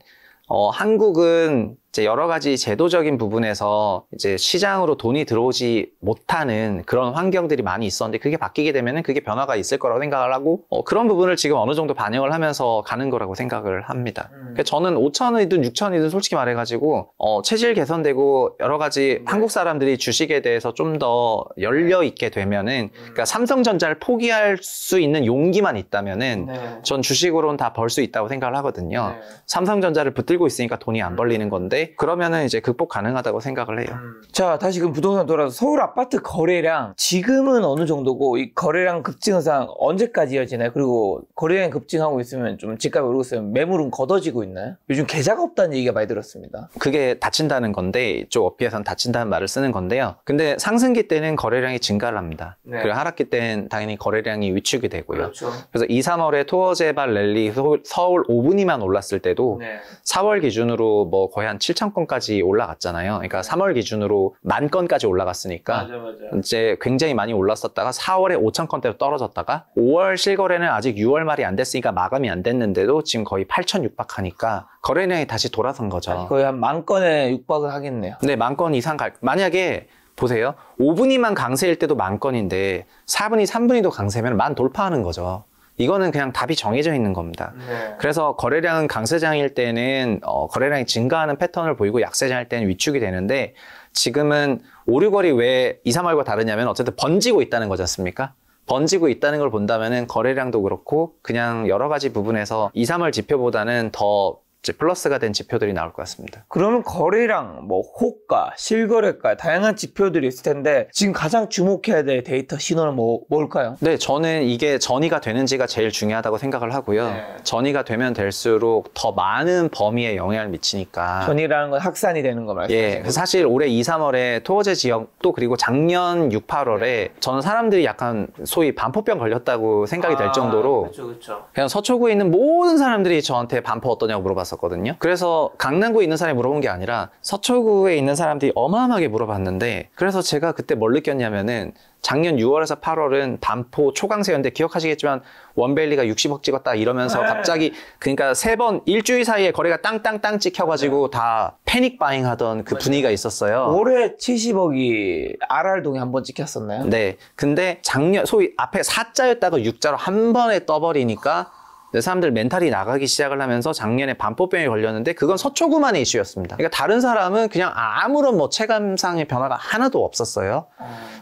한국은 이제 여러 가지 제도적인 부분에서 이제 시장으로 돈이 들어오지 못하는 그런 환경들이 많이 있었는데, 그게 바뀌게 되면은 그게 변화가 있을 거라고 생각을 하고, 그런 부분을 지금 어느 정도 반영을 하면서 가는 거라고 생각을 합니다. 그러니까 저는 5천이든 6천이든 솔직히 말해가지고 체질 개선되고 여러 가지 한국 사람들이 주식에 대해서 좀 더 열려 있게 되면은, 그러니까 삼성전자를 포기할 수 있는 용기만 있다면은 전 주식으로는 다 벌 수 있다고 생각을 하거든요. 삼성전자를 붙들고 있으니까 돈이 안 벌리는 건데, 그러면은 이제 극복 가능하다고 생각을 해요. 자, 다시 그럼 부동산 돌아서 서울 아파트 거래량 지금은 어느 정도고, 이 거래량 급증 현상 언제까지 이어지나요? 그리고 거래량이 급증하고 있으면 좀 집값이 오르고 있으면 매물은 걷어지고 있나요? 요즘 계좌가 없다는 얘기가 많이 들었습니다. 그게 닫힌다는 건데, 이쪽 업계에서는 닫힌다는 말을 쓰는 건데요. 근데 상승기 때는 거래량이 증가를 합니다. 그리고 하락기 때는 당연히 거래량이 위축이 되고요. 그렇죠. 그래서 2, 3월에 토어제발 랠리 서울 5분위만 올랐을 때도 4월 기준으로 뭐 거의 한 7,000건까지 올라갔잖아요. 그러니까 3월 기준으로 10,000건까지 올라갔으니까 맞아. 이제 굉장히 많이 올랐었다가 4월에 5,000건대로 떨어졌다가 5월 실거래는 아직 6월 말이 안 됐으니까 마감이 안 됐는데도 지금 거의 8,000 육박하니까 거래량이 다시 돌아선 거죠. 거의 한 10,000건에 육박을 하겠네요. 네, 10,000건 이상 만약에 보세요. 5분위만 강세일 때도 10,000건인데 4분위, 3분위도 강세면 10,000 돌파하는 거죠. 이거는 그냥 답이 정해져 있는 겁니다. 그래서 거래량은 강세장일 때는 거래량이 증가하는 패턴을 보이고 약세장일 때는 위축이 되는데 지금은 오류거리 왜 2, 3월과 다르냐면 어쨌든 번지고 있다는 거지 않습니까? 번지고 있다는 걸 본다면은 거래량도 그렇고 그냥 여러 가지 부분에서 2, 3월 지표보다는 더 이제 플러스가 된 지표들이 나올 것 같습니다. 그러면 거래량, 뭐 호가, 실거래가 다양한 지표들이 있을 텐데 지금 가장 주목해야 될 데이터 신호는 뭘까요? 네, 저는 이게 전이가 되는지가 제일 중요하다고 생각을 하고요. 전이가 되면 될수록 더 많은 범위에 영향을 미치니까. 전이라는 건 확산이 되는 거 말씀하시는 거죠? 사실 올해 2, 3월에 토어제 지역도 그리고 작년 6, 8월에 저는 사람들이 약간 소위 반포병 걸렸다고 생각이 될 정도로 그렇죠. 그냥 서초구에 있는 모든 사람들이 저한테 반포 어떠냐고 물어봤었거든요. 그래서 강남구에 있는 사람이 물어본 게 아니라 서초구에 있는 사람들이 어마어마하게 물어봤는데 그래서 제가 그때 뭘 느꼈냐면은 작년 6월에서 8월은 반포 초강세였는데 기억하시겠지만 원밸리가 60억 찍었다 이러면서 갑자기 그러니까 3번 일주일 사이에 거래가 땅땅땅 찍혀가지고 다 패닉 바잉 하던 그 분위기가 있었어요. 올해 70억이 RR동에 한번 찍혔었나요? 네. 근데 작년 소위 앞에 4자였다가 6자로 한 번에 떠버리니까 사람들 멘탈이 나가기 시작을 하면서 작년에 반포병에 걸렸는데 그건 서초구만의 이슈였습니다. 그러니까 다른 사람은 그냥 아무런 뭐 체감상의 변화가 하나도 없었어요.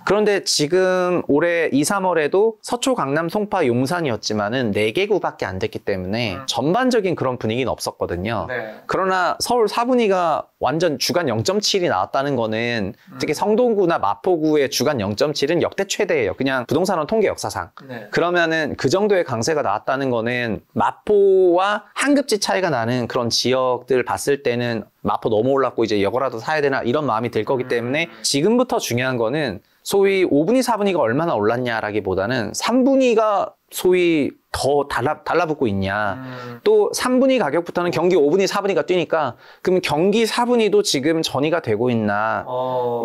그런데 지금 올해 2, 3월에도 서초, 강남, 송파, 용산이었지만은 4개구밖에 안 됐기 때문에 전반적인 그런 분위기는 없었거든요. 그러나 서울 4분위가 완전 주간 0.7이 나왔다는 거는 특히 성동구나 마포구의 주간 0.7은 역대 최대예요. 그냥 부동산원 통계 역사상. 그러면은 그 정도의 강세가 나왔다는 거는 마포와 한 급지 차이가 나는 그런 지역들 봤을 때는 마포 너무 올랐고 이제 이거라도 사야 되나 이런 마음이 들 거기 때문에 지금부터 중요한 거는 소위 5분위, 4분위가 얼마나 올랐냐라기보다는 3분위가 소위 더 달라붙고 있냐. 또 3분위 가격부터는 경기 5분위, 4분위가 뛰니까 그럼 경기 4분위도 지금 전이가 되고 있나.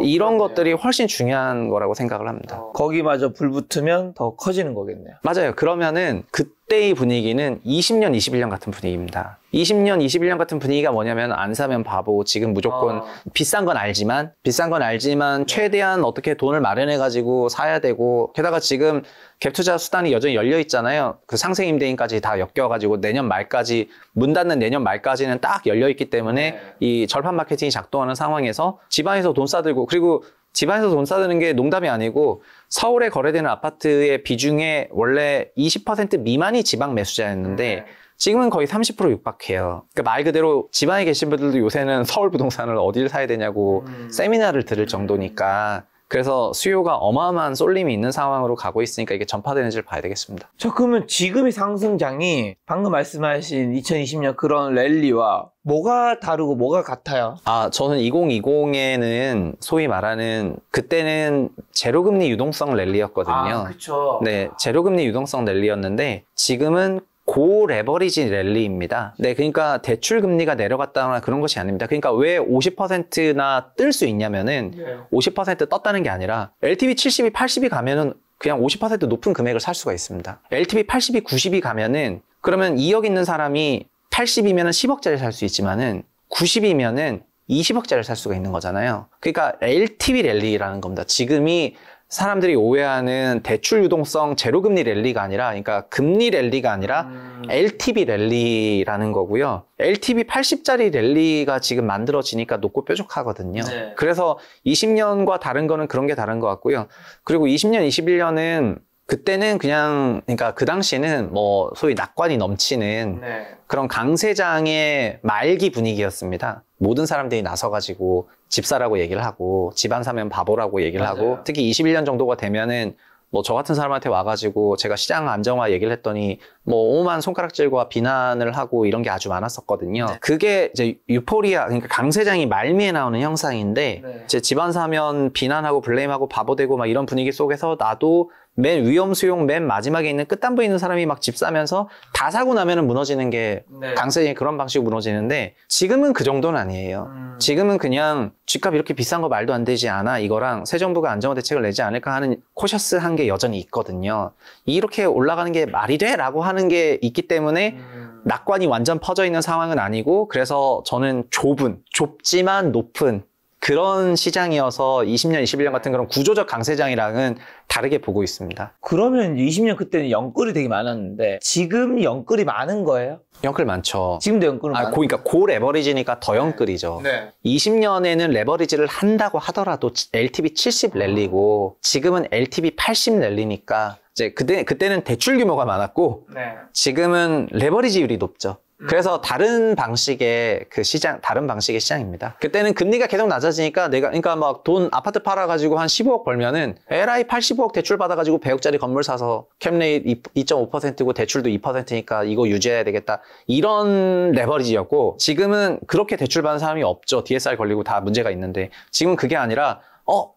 이런 것들이 훨씬 중요한 거라고 생각을 합니다. 거기마저 불 붙으면 더 커지는 거겠네요. 맞아요. 그러면은 그때의 분위기는 20년, 21년 같은 분위기입니다. 20년, 21년 같은 분위기가 뭐냐면 안 사면 바보. 지금 무조건 비싼 건 알지만 최대한 어떻게 돈을 마련해가지고 사야 되고 게다가 지금 갭 투자 수단이 여전히 열려 있잖아요. 그 상생 임대인까지 다 엮여가지고 내년 말까지 문 닫는 내년 말까지는 딱 열려 있기 때문에 이 절판 마케팅이 작동하는 상황에서 지방에서 돈 싸들고 그리고 지방에서 돈 싸드는 게 농담이 아니고 서울에 거래되는 아파트의 비중에 원래 20% 미만이 지방 매수자였는데 지금은 거의 30% 육박해요. 그러니까 말 그대로 지방에 계신 분들도 요새는 서울 부동산을 어디를 사야 되냐고 세미나를 들을 정도니까 그래서 수요가 어마어마한 쏠림이 있는 상황으로 가고 있으니까 이게 전파되는지를 봐야 되겠습니다. 자, 그러면 지금의 상승장이 방금 말씀하신 2020년 그런 랠리와 뭐가 다르고 뭐가 같아요? 저는 2020에는 소위 말하는 그때는 제로금리 유동성 랠리였거든요. 그렇죠. 네, 제로금리 유동성 랠리였는데 지금은 고레버리지 랠리입니다. 네, 그러니까 대출 금리가 내려갔다거나 그런 것이 아닙니다. 그러니까 왜 50%나 뜰 수 있냐면은 50% 떴다는 게 아니라 LTV 70이 80이 가면은 그냥 50% 높은 금액을 살 수가 있습니다. LTV 80이 90이 가면은 그러면 2억 있는 사람이 80이면은 10억짜리 살 수 있지만은 90이면은 20억짜리를 살 수가 있는 거잖아요. 그러니까 LTV 랠리라는 겁니다. 지금이 사람들이 오해하는 대출 유동성 제로금리 랠리가 아니라 그러니까 금리 랠리가 아니라 LTV 랠리라는 거고요. LTV 80짜리 랠리가 지금 만들어지니까 높고 뾰족하거든요. 그래서 20년과 다른 거는 그런 게 다른 것 같고요. 그리고 20년, 21년은 그때는 그냥 그러니까 그 당시에는 뭐 소위 낙관이 넘치는 그런 강세장의 말기 분위기였습니다. 모든 사람들이 나서가지고 집사라고 얘기를 하고 집안 사면 바보라고 얘기를 하고 특히 21년 정도가 되면은 뭐 저 같은 사람한테 와가지고 제가 시장 안정화 얘기를 했더니 뭐 오만 손가락질과 비난을 하고 이런 게 아주 많았었거든요. 그게 이제 유포리아 그러니까 강세장이 말미에 나오는 형상인데 이제 집안 사면 비난하고 블레임하고 바보되고 막 이런 분위기 속에서 나도 맨 위험 수용 맨 마지막에 있는 끝단부에 있는 사람이 막 집 사면서 다 사고 나면은 무너지는 게 강세장이 그런 방식으로 무너지는데 지금은 그 정도는 아니에요. 지금은 그냥 집값 이렇게 비싼 거 말도 안 되지 않아 이거랑 새 정부가 안정화 대책을 내지 않을까 하는 코셔스한 게 여전히 있거든요. 이렇게 올라가는 게 말이 돼? 라고 하는 게 있기 때문에 낙관이 완전 퍼져 있는 상황은 아니고 그래서 저는 좁지만 높은 그런 시장이어서 20년, 21년 같은 그런 구조적 강세장이랑은 다르게 보고 있습니다. 그러면 20년 그때는 영끌이 되게 많았는데 지금 영끌이 많은 거예요? 영끌 많죠. 지금도 영끌은 많아요? 그러니까 고 레버리지니까 더 영끌이죠. 네. 20년에는 레버리지를 한다고 하더라도 LTV 70 랠리고 지금은 LTV 80 랠리니까 이제 그때는 대출 규모가 많았고 네. 지금은 레버리지율이 높죠. 그래서 다른 방식의 시장입니다. 그때는 금리가 계속 낮아지니까 그러니까 막 아파트 팔아가지고 한 15억 벌면은 LI 85억 대출 받아가지고 100억짜리 건물 사서 캡레이트 2.5%고 대출도 2%니까 이거 유지해야 되겠다. 이런 레버리지였고 지금은 그렇게 대출 받는 사람이 없죠. DSR 걸리고 다 문제가 있는데 지금은 그게 아니라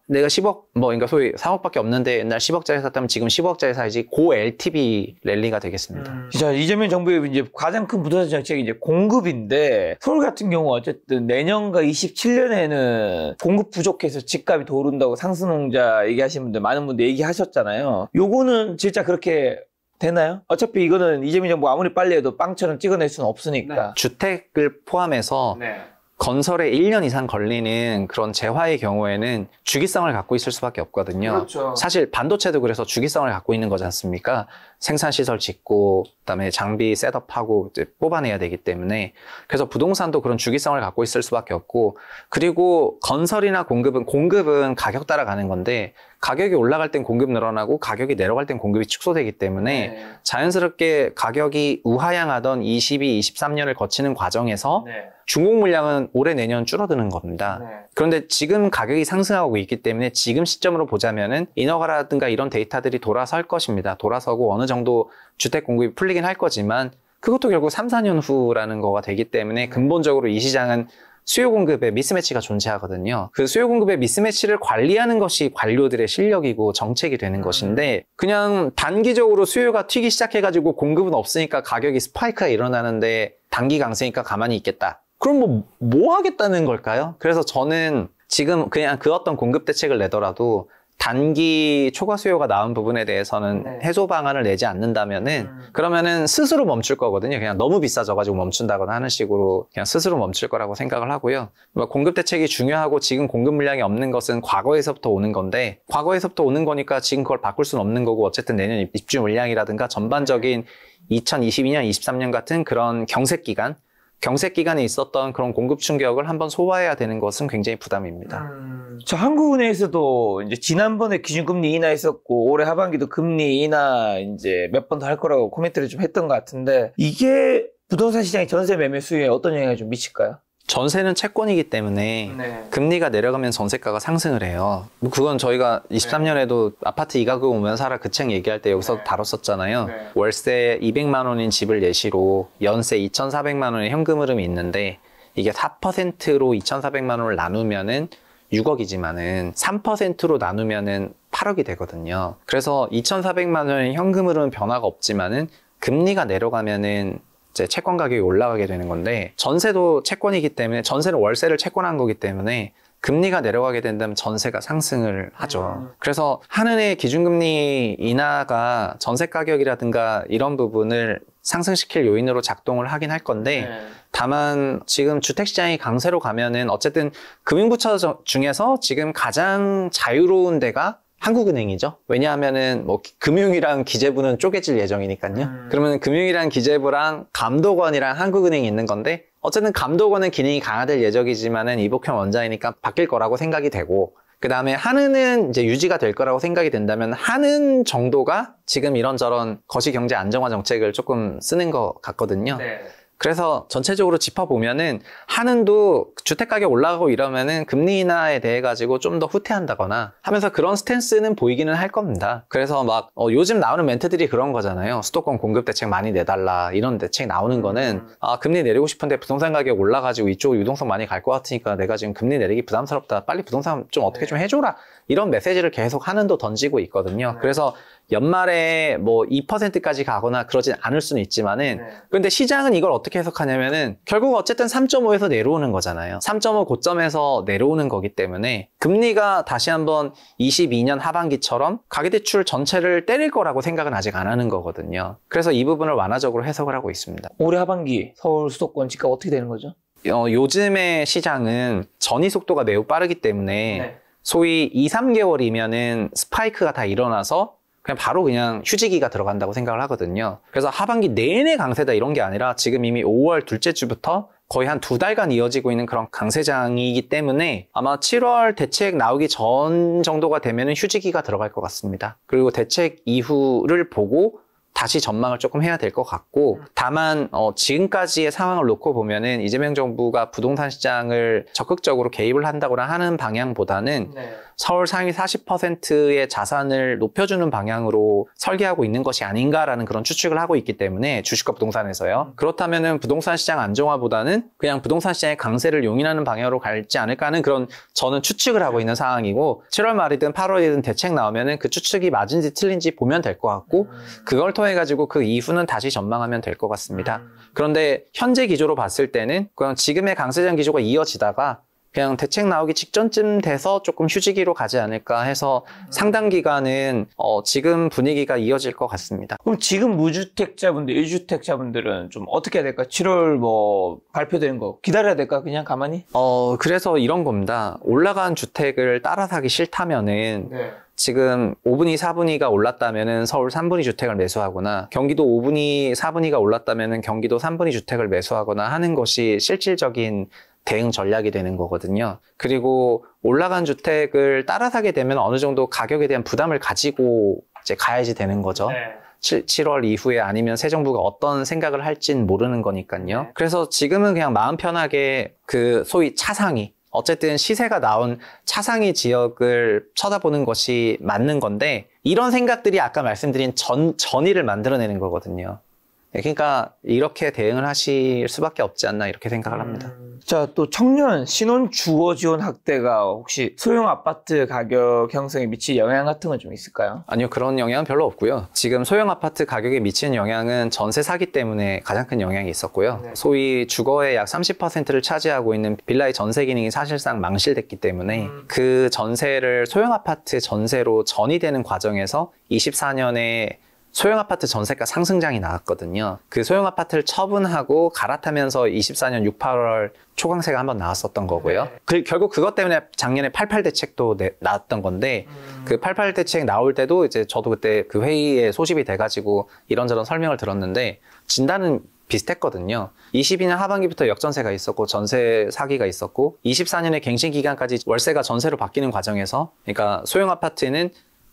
내가 10억, 그러니까 소위 3억밖에 없는데 옛날 10억짜리 샀다면 지금 15억짜리 사야지 고 LTV 랠리가 되겠습니다. 자, 이재명 정부의 이제 가장 큰 부동산 정책이 이제 공급인데 서울 같은 경우 어쨌든 내년과 27년에는 공급 부족해서 집값이 더 오른다고 상수농자 얘기하시는 분들 많은 분들 얘기하셨잖아요. 요거는 진짜 그렇게 되나요? 어차피 이거는 이재명 정부 아무리 빨리 해도 빵처럼 찍어낼 수는 없으니까. 네. 주택을 포함해서 건설에 1년 이상 걸리는 그런 재화의 경우에는 주기성을 갖고 있을 수밖에 없거든요. 그렇죠. 사실 반도체도 그래서 주기성을 갖고 있는 거지 않습니까? 생산시설 짓고 그다음에 장비 셋업하고 이제 뽑아내야 되기 때문에 그래서 부동산도 그런 주기성을 갖고 있을 수밖에 없고 그리고 건설이나 공급은 가격 따라가는 건데 가격이 올라갈 땐 공급 늘어나고 가격이 내려갈 땐 공급이 축소되기 때문에 자연스럽게 가격이 우하향하던 22, 23년을 거치는 과정에서 중국 물량은 올해 내년 줄어드는 겁니다. 그런데 지금 가격이 상승하고 있기 때문에 지금 시점으로 보자면은 인허가라든가 이런 데이터들이 돌아설 것입니다. 돌아서고 어느 정도 주택 공급이 풀리긴 할 거지만 그것도 결국 3, 4년 후라는 거가 되기 때문에 근본적으로 이 시장은 수요 공급의 미스매치가 존재하거든요. 그 수요 공급의 미스매치를 관리하는 것이 관료들의 실력이고 정책이 되는 것인데 그냥 단기적으로 수요가 튀기 시작해가지고 공급은 없으니까 가격이 스파이크가 일어나는데 단기 강세니까 가만히 있겠다. 그럼 뭐 하겠다는 걸까요? 그래서 저는 지금 그냥 그 어떤 공급 대책을 내더라도 단기 초과 수요가 나온 부분에 대해서는 해소 방안을 내지 않는다면은 그러면은 스스로 멈출 거거든요. 그냥 너무 비싸져가지고 멈춘다거나 하는 식으로 그냥 스스로 멈출 거라고 생각을 하고요. 공급 대책이 중요하고 지금 공급 물량이 없는 것은 과거에서부터 오는 건데 과거에서부터 오는 거니까 지금 그걸 바꿀 수는 없는 거고 어쨌든 내년 입주 물량이라든가 전반적인 2022년, 23년 같은 그런 경색 기간에 있었던 그런 공급 충격을 한번 소화해야 되는 것은 굉장히 부담입니다. 저 한국은행에서도 이제 지난번에 기준금리 인하했었고 올해 하반기도 금리 인하 이제 몇 번 더 할 거라고 코멘트를 좀 했던 것 같은데 이게 부동산 시장의 전세 매매 수요에 어떤 영향을 좀 미칠까요? 전세는 채권이기 때문에 금리가 내려가면 전세가가 상승을 해요. 그건 저희가 23년에도 아파트 2가구 오면 사라 그 책 얘기할 때 여기서 다뤘었잖아요. 월세 200만 원인 집을 예시로 연세 2,400만 원의 현금 흐름이 있는데 이게 4%로 2,400만 원을 나누면은 6억이지만은 3%로 나누면은 8억이 되거든요. 그래서 2,400만 원의 현금 흐름은 변화가 없지만은 금리가 내려가면은 이제 채권 가격이 올라가게 되는 건데 전세도 채권이기 때문에 전세는 월세를 채권한 거기 때문에 금리가 내려가게 된다면 전세가 상승을 하죠. 그래서 한은의 기준금리 인하가 전세 가격이라든가 이런 부분을 상승시킬 요인으로 작동을 하긴 할 건데 다만 지금 주택시장이 강세로 가면은 어쨌든 금융부처 중에서 지금 가장 자유로운 데가 한국은행이죠. 왜냐하면은 금융이랑 기재부는 쪼개질 예정이니까요. 그러면 금융이랑 기재부랑 감독원이랑 한국은행이 있는 건데 어쨌든 감독원은 기능이 강화될 예정이지만은 이복형 원자이니까 바뀔 거라고 생각이 되고 그 다음에 한은은 이제 유지가 될 거라고 생각이 된다면 한은 정도가 지금 이런저런 거시경제 안정화 정책을 조금 쓰는 것 같거든요. 그래서 전체적으로 짚어보면은 한은도 주택가격 올라가고 이러면은 금리 인하에 대해 가지고 좀 더 후퇴한다거나 하면서 그런 스탠스는 보이기는 할 겁니다. 그래서 요즘 나오는 멘트들이 그런 거잖아요. 수도권 공급 대책 많이 내달라 이런 대책 나오는 거는 금리 내리고 싶은데 부동산 가격 올라가지고 이쪽 유동성 많이 갈 것 같으니까 내가 지금 금리 내리기 부담스럽다. 빨리 부동산 좀 어떻게 좀 해줘라. 이런 메시지를 계속 한은도 던지고 있거든요. 그래서 연말에 2%까지 가거나 그러진 않을 수는 있지만은 근데 시장은 이걸 어떻게 해석하냐면은 결국 어쨌든 3.5에서 내려오는 거잖아요. 3.5 고점에서 내려오는 거기 때문에 금리가 다시 한번 22년 하반기처럼 가계대출 전체를 때릴 거라고 생각은 아직 안 하는 거거든요. 그래서 이 부분을 완화적으로 해석을 하고 있습니다. 올해 하반기 서울 수도권 집값 어떻게 되는 거죠? 요즘의 시장은 전이 속도가 매우 빠르기 때문에 네. 소위 2, 3개월이면은 스파이크가 다 일어나서 그냥 바로 그냥 휴지기가 들어간다고 생각을 하거든요. 그래서 하반기 내내 강세다 이런 게 아니라 지금 이미 5월 둘째 주부터 거의 한 2달간 이어지고 있는 그런 강세장이기 때문에 아마 7월 대책 나오기 전 정도가 되면은 휴지기가 들어갈 것 같습니다. 그리고 대책 이후를 보고 다시 전망을 조금 해야 될 것 같고, 다만 지금까지의 상황을 놓고 보면은 이재명 정부가 부동산 시장을 적극적으로 개입을 한다거나 하는 방향보다는 네. 서울 상위 40%의 자산을 높여주는 방향으로 설계하고 있는 것이 아닌가라는 그런 추측을 하고 있기 때문에 주식과 부동산에서요. 그렇다면은 부동산 시장 안정화보다는 그냥 부동산 시장의 강세를 용인하는 방향으로 갈지 않을까 하는 그런 저는 추측을 하고 있는 상황이고, 7월 말이든 8월이든 대책 나오면은 그 추측이 맞은지 틀린지 보면 될 것 같고, 그걸 통해 가지고 그 이후는 다시 전망하면 될 것 같습니다. 그런데 현재 기조로 봤을 때는 그냥 지금의 강세장 기조가 이어지다가 그냥 대책 나오기 직전쯤 돼서 조금 휴지기로 가지 않을까 해서 상당 기간은 지금 분위기가 이어질 것 같습니다. 그럼 지금 무주택자분들, 1주택자분들은 좀 어떻게 해야 될까? 7월 뭐 발표되는 거 기다려야 될까? 그냥 가만히? 그래서 이런 겁니다. 올라간 주택을 따라 사기 싫다면은 네. 지금 5분위, 4분위가 올랐다면은 서울 3분위 주택을 매수하거나, 경기도 5분위, 4분위가 올랐다면은 경기도 3분위 주택을 매수하거나 하는 것이 실질적인 대응 전략이 되는 거거든요. 그리고 올라간 주택을 따라 사게 되면 어느 정도 가격에 대한 부담을 가지고 이제 가야지 되는 거죠. 네. 7월 이후에 아니면 새 정부가 어떤 생각을 할진 모르는 거니까요. 네. 그래서 지금은 그냥 마음 편하게 그 소위 차상위, 어쨌든 시세가 나온 차상위 지역을 쳐다보는 것이 맞는 건데, 이런 생각들이 아까 말씀드린 전의를 만들어내는 거거든요. 그러니까 이렇게 대응을 하실 수밖에 없지 않나 이렇게 생각을 합니다. 자, 또 청년 신혼 주거 지원 확대가 혹시 소형 아파트 가격 형성에 미칠 영향 같은 건 좀 있을까요? 아니요, 그런 영향은 별로 없고요. 지금 소형 아파트 가격에 미치는 영향은 전세 사기 때문에 가장 큰 영향이 있었고요. 네. 소위 주거의 약 30%를 차지하고 있는 빌라의 전세 기능이 사실상 망실됐기 때문에 그 전세를 소형 아파트 전세로 전이되는 과정에서 24년에 소형 아파트 전세가 상승장이 나왔거든요. 그 소형 아파트를 처분하고 갈아타면서 24년 6, 8월 초강세가 한번 나왔었던 거고요. 결국 그것 때문에 작년에 88 대책도 나왔던 건데, 그 88 대책 나올 때도 이제 저도 그때 그 회의에 소집이 돼가지고 이런저런 설명을 들었는데, 진단은 비슷했거든요. 22년 하반기부터 역전세가 있었고 전세 사기가 있었고, 24년의 갱신 기간까지 월세가 전세로 바뀌는 과정에서, 그러니까 소형 아파트는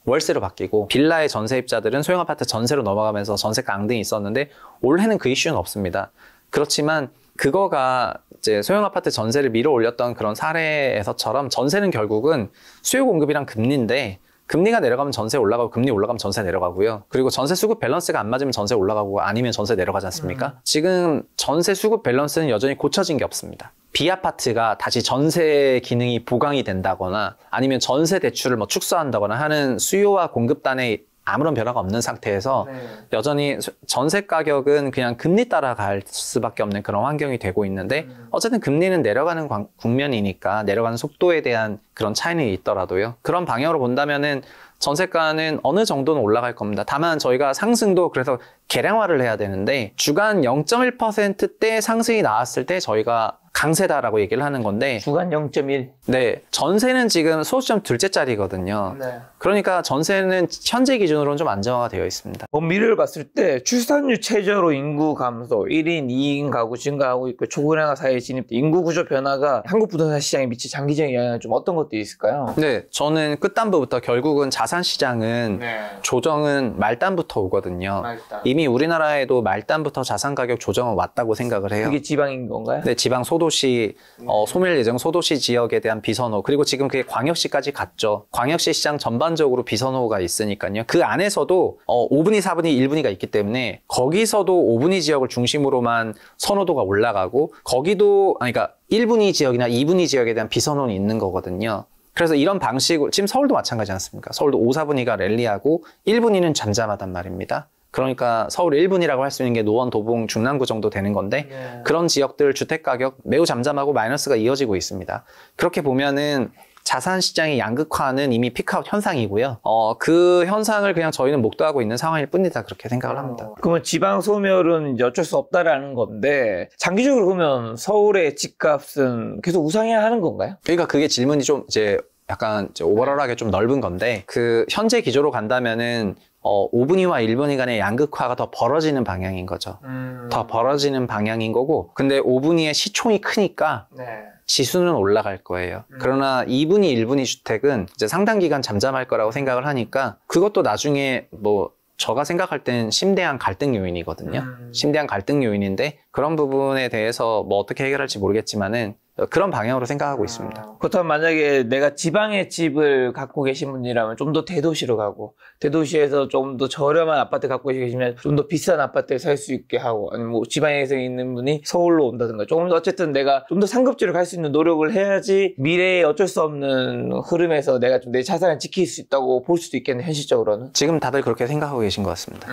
월세로 바뀌고 빌라의 전세입자들은 소형 아파트 전세로 넘어가면서 전세가 앙등이 있었는데, 올해는 그 이슈는 없습니다. 그렇지만 그거가 이제 소형 아파트 전세를 밀어 올렸던 그런 사례에서처럼 전세는 결국은 수요 공급이랑 금리인데, 금리가 내려가면 전세 올라가고 금리 올라가면 전세 내려가고요. 그리고 전세 수급 밸런스가 안 맞으면 전세 올라가고 아니면 전세 내려가지 않습니까? 지금 전세 수급 밸런스는 여전히 고쳐진 게 없습니다. B아파트가 다시 전세 기능이 보강이 된다거나 아니면 전세 대출을 뭐 축소한다거나 하는 수요와 공급단에 아무런 변화가 없는 상태에서 여전히 전세 가격은 그냥 금리 따라갈 수밖에 없는 그런 환경이 되고 있는데, 어쨌든 금리는 내려가는 국면이니까 내려가는 속도에 대한 그런 차이는 있더라도요. 그런 방향으로 본다면은 전세가는 어느 정도는 올라갈 겁니다. 다만 저희가 상승도 그래서 계량화를 해야 되는데, 주간 0.1%대 상승이 나왔을 때 저희가 강세다라고 얘기를 하는 건데, 주간 0.1. 네, 전세는 지금 소수점 둘째 자리거든요. 네. 그러니까 전세는 현재 기준으로는 좀 안정화가 되어 있습니다. 먼 미래를 봤을 때 출산율 최저로 인구 감소, 1인 2인 가구 증가하고 있고 초고령화 사회 진입, 인구 구조 변화가 한국 부동산 시장에 미칠 장기적인 영향은 좀 어떤 것들이 있을까요? 네, 저는 끝단부부터 결국은 자산 시장은 조정은 말단부터 오거든요. 말단. 이미 우리나라에도 말단부터 자산 가격 조정은 왔다고 생각을 해요. 그게 지방인 건가요? 네, 지방 소도시, 소멸 예정 소도시 지역에 대한 비선호, 그리고 지금 그게 광역시까지 갔죠. 광역시 시장 전반적으로 비선호가 있으니까요. 그 안에서도 5분위, 4분위, 1분위가 있기 때문에 거기서도 5분위 지역을 중심으로만 선호도가 올라가고, 거기도 그러니까 1분위 지역이나 2분위 지역에 대한 비선호는 있는 거거든요. 그래서 이런 방식으로 지금 서울도 마찬가지 않습니까? 서울도 5, 4분위가 랠리하고 1분위는 잠잠하단 말입니다. 그러니까 서울 1분이라고 할 수 있는 게 노원, 도봉, 중랑구 정도 되는 건데, 그런 지역들 주택가격 매우 잠잠하고 마이너스가 이어지고 있습니다. 그렇게 보면은 자산 시장의 양극화는 이미 피크아웃 현상이고요. 그 현상을 그냥 저희는 목도하고 있는 상황일 뿐이다 그렇게 생각을 합니다. 그러면 지방 소멸은 이제 어쩔 수 없다라는 건데 장기적으로 보면 서울의 집값은 계속 우상해야 하는 건가요? 그러니까 그게 질문이 좀 이제 약간 오버럴하게 좀 넓은 건데 그 현재 기조로 간다면은 5분위와 1분위 간의 양극화가 더 벌어지는 방향인 거죠. 더 벌어지는 방향인 거고 근데 5분위의 시총이 크니까 네. 지수는 올라갈 거예요. 그러나 2분위, 1분위 주택은 이제 상당 기간 잠잠할 거라고 생각을 하니까 그것도 나중에 뭐 제가 생각할 땐 심대한 갈등 요인이거든요. 심대한 갈등 요인인데 그런 부분에 대해서 뭐 어떻게 해결할지 모르겠지만은 그런 방향으로 생각하고 있습니다. 그렇다면 만약에 내가 지방에 집을 갖고 계신 분이라면 좀 더 대도시로 가고 대도시에서 좀 더 저렴한 아파트 갖고 계시면 좀 더 비싼 아파트에 살 수 있게 하고 아니면 뭐 지방에서 있는 분이 서울로 온다든가 조금 더 어쨌든 내가 좀 더 상급지로 갈 수 있는 노력을 해야지 미래에 어쩔 수 없는 흐름에서 내가 좀 내 자산을 지킬 수 있다고 볼 수도 있겠네 현실적으로는. 지금 다들 그렇게 생각하고 계신 것 같습니다.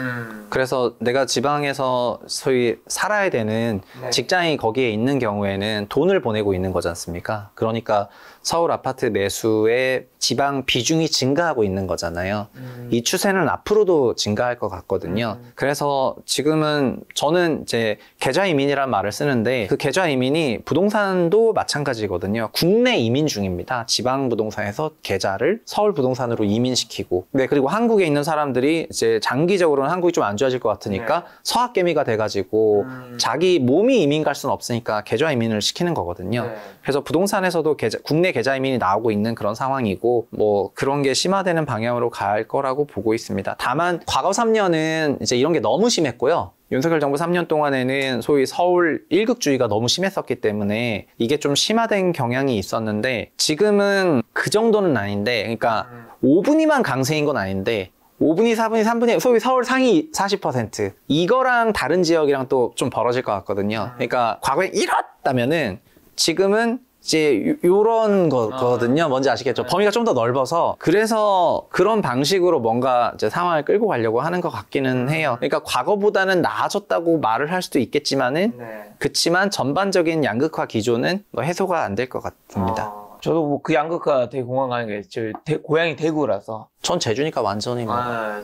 그래서 내가 지방에서 소위 살아야 되는 네. 직장이 거기에 있는 경우에는 돈을 보내고 있는 거지 않습니까? 그러니까 서울 아파트 매수의 지방 비중이 증가하고 있는 거잖아요. 이 추세는 앞으로도 증가할 것 같거든요. 그래서 지금은 저는 이제 계좌 이민이라는 말을 쓰는데 그 계좌 이민이 부동산도 마찬가지거든요. 국내 이민 중입니다. 지방 부동산에서 계좌를 서울 부동산으로 이민시키고 네, 그리고 한국에 있는 사람들이 이제 장기적으로는 한국이 좀 안 좋아질 것 같으니까 서학개미가 돼가지고 자기 몸이 이민 갈 수는 없으니까 계좌 이민을 시키는 거거든요. 그래서 부동산에서도 국내 계좌 이민이 나오고 있는 그런 상황이고 뭐 그런 게 심화되는 방향으로 갈 거라고 보고 있습니다. 다만 과거 3년은 이제 이런 게 너무 심했고요. 윤석열 정부 3년 동안에는 소위 서울 일극주의가 너무 심했었기 때문에 이게 좀 심화된 경향이 있었는데 지금은 그 정도는 아닌데 그러니까 5분위만 강세인 건 아닌데 5분위, 4분위, 3분위, 소위 서울 상위 40% 이거랑 다른 지역이랑 또 좀 벌어질 것 같거든요. 그러니까 과거에 이렇다면은 지금은 이제 요런 거거든요. 뭔지 아시겠죠? 범위가 좀 더 넓어서 그래서 그런 방식으로 뭔가 이제 상황을 끌고 가려고 하는 것 같기는 해요. 그러니까 과거보다는 나아졌다고 말을 할 수도 있겠지만은 그치만 전반적인 양극화 기조는 뭐 해소가 안 될 것 같습니다. 저도 뭐 그 양극화 되게 공감 가는 게 저희 고향이 대구라서 전 제주니까 완전히 뭐.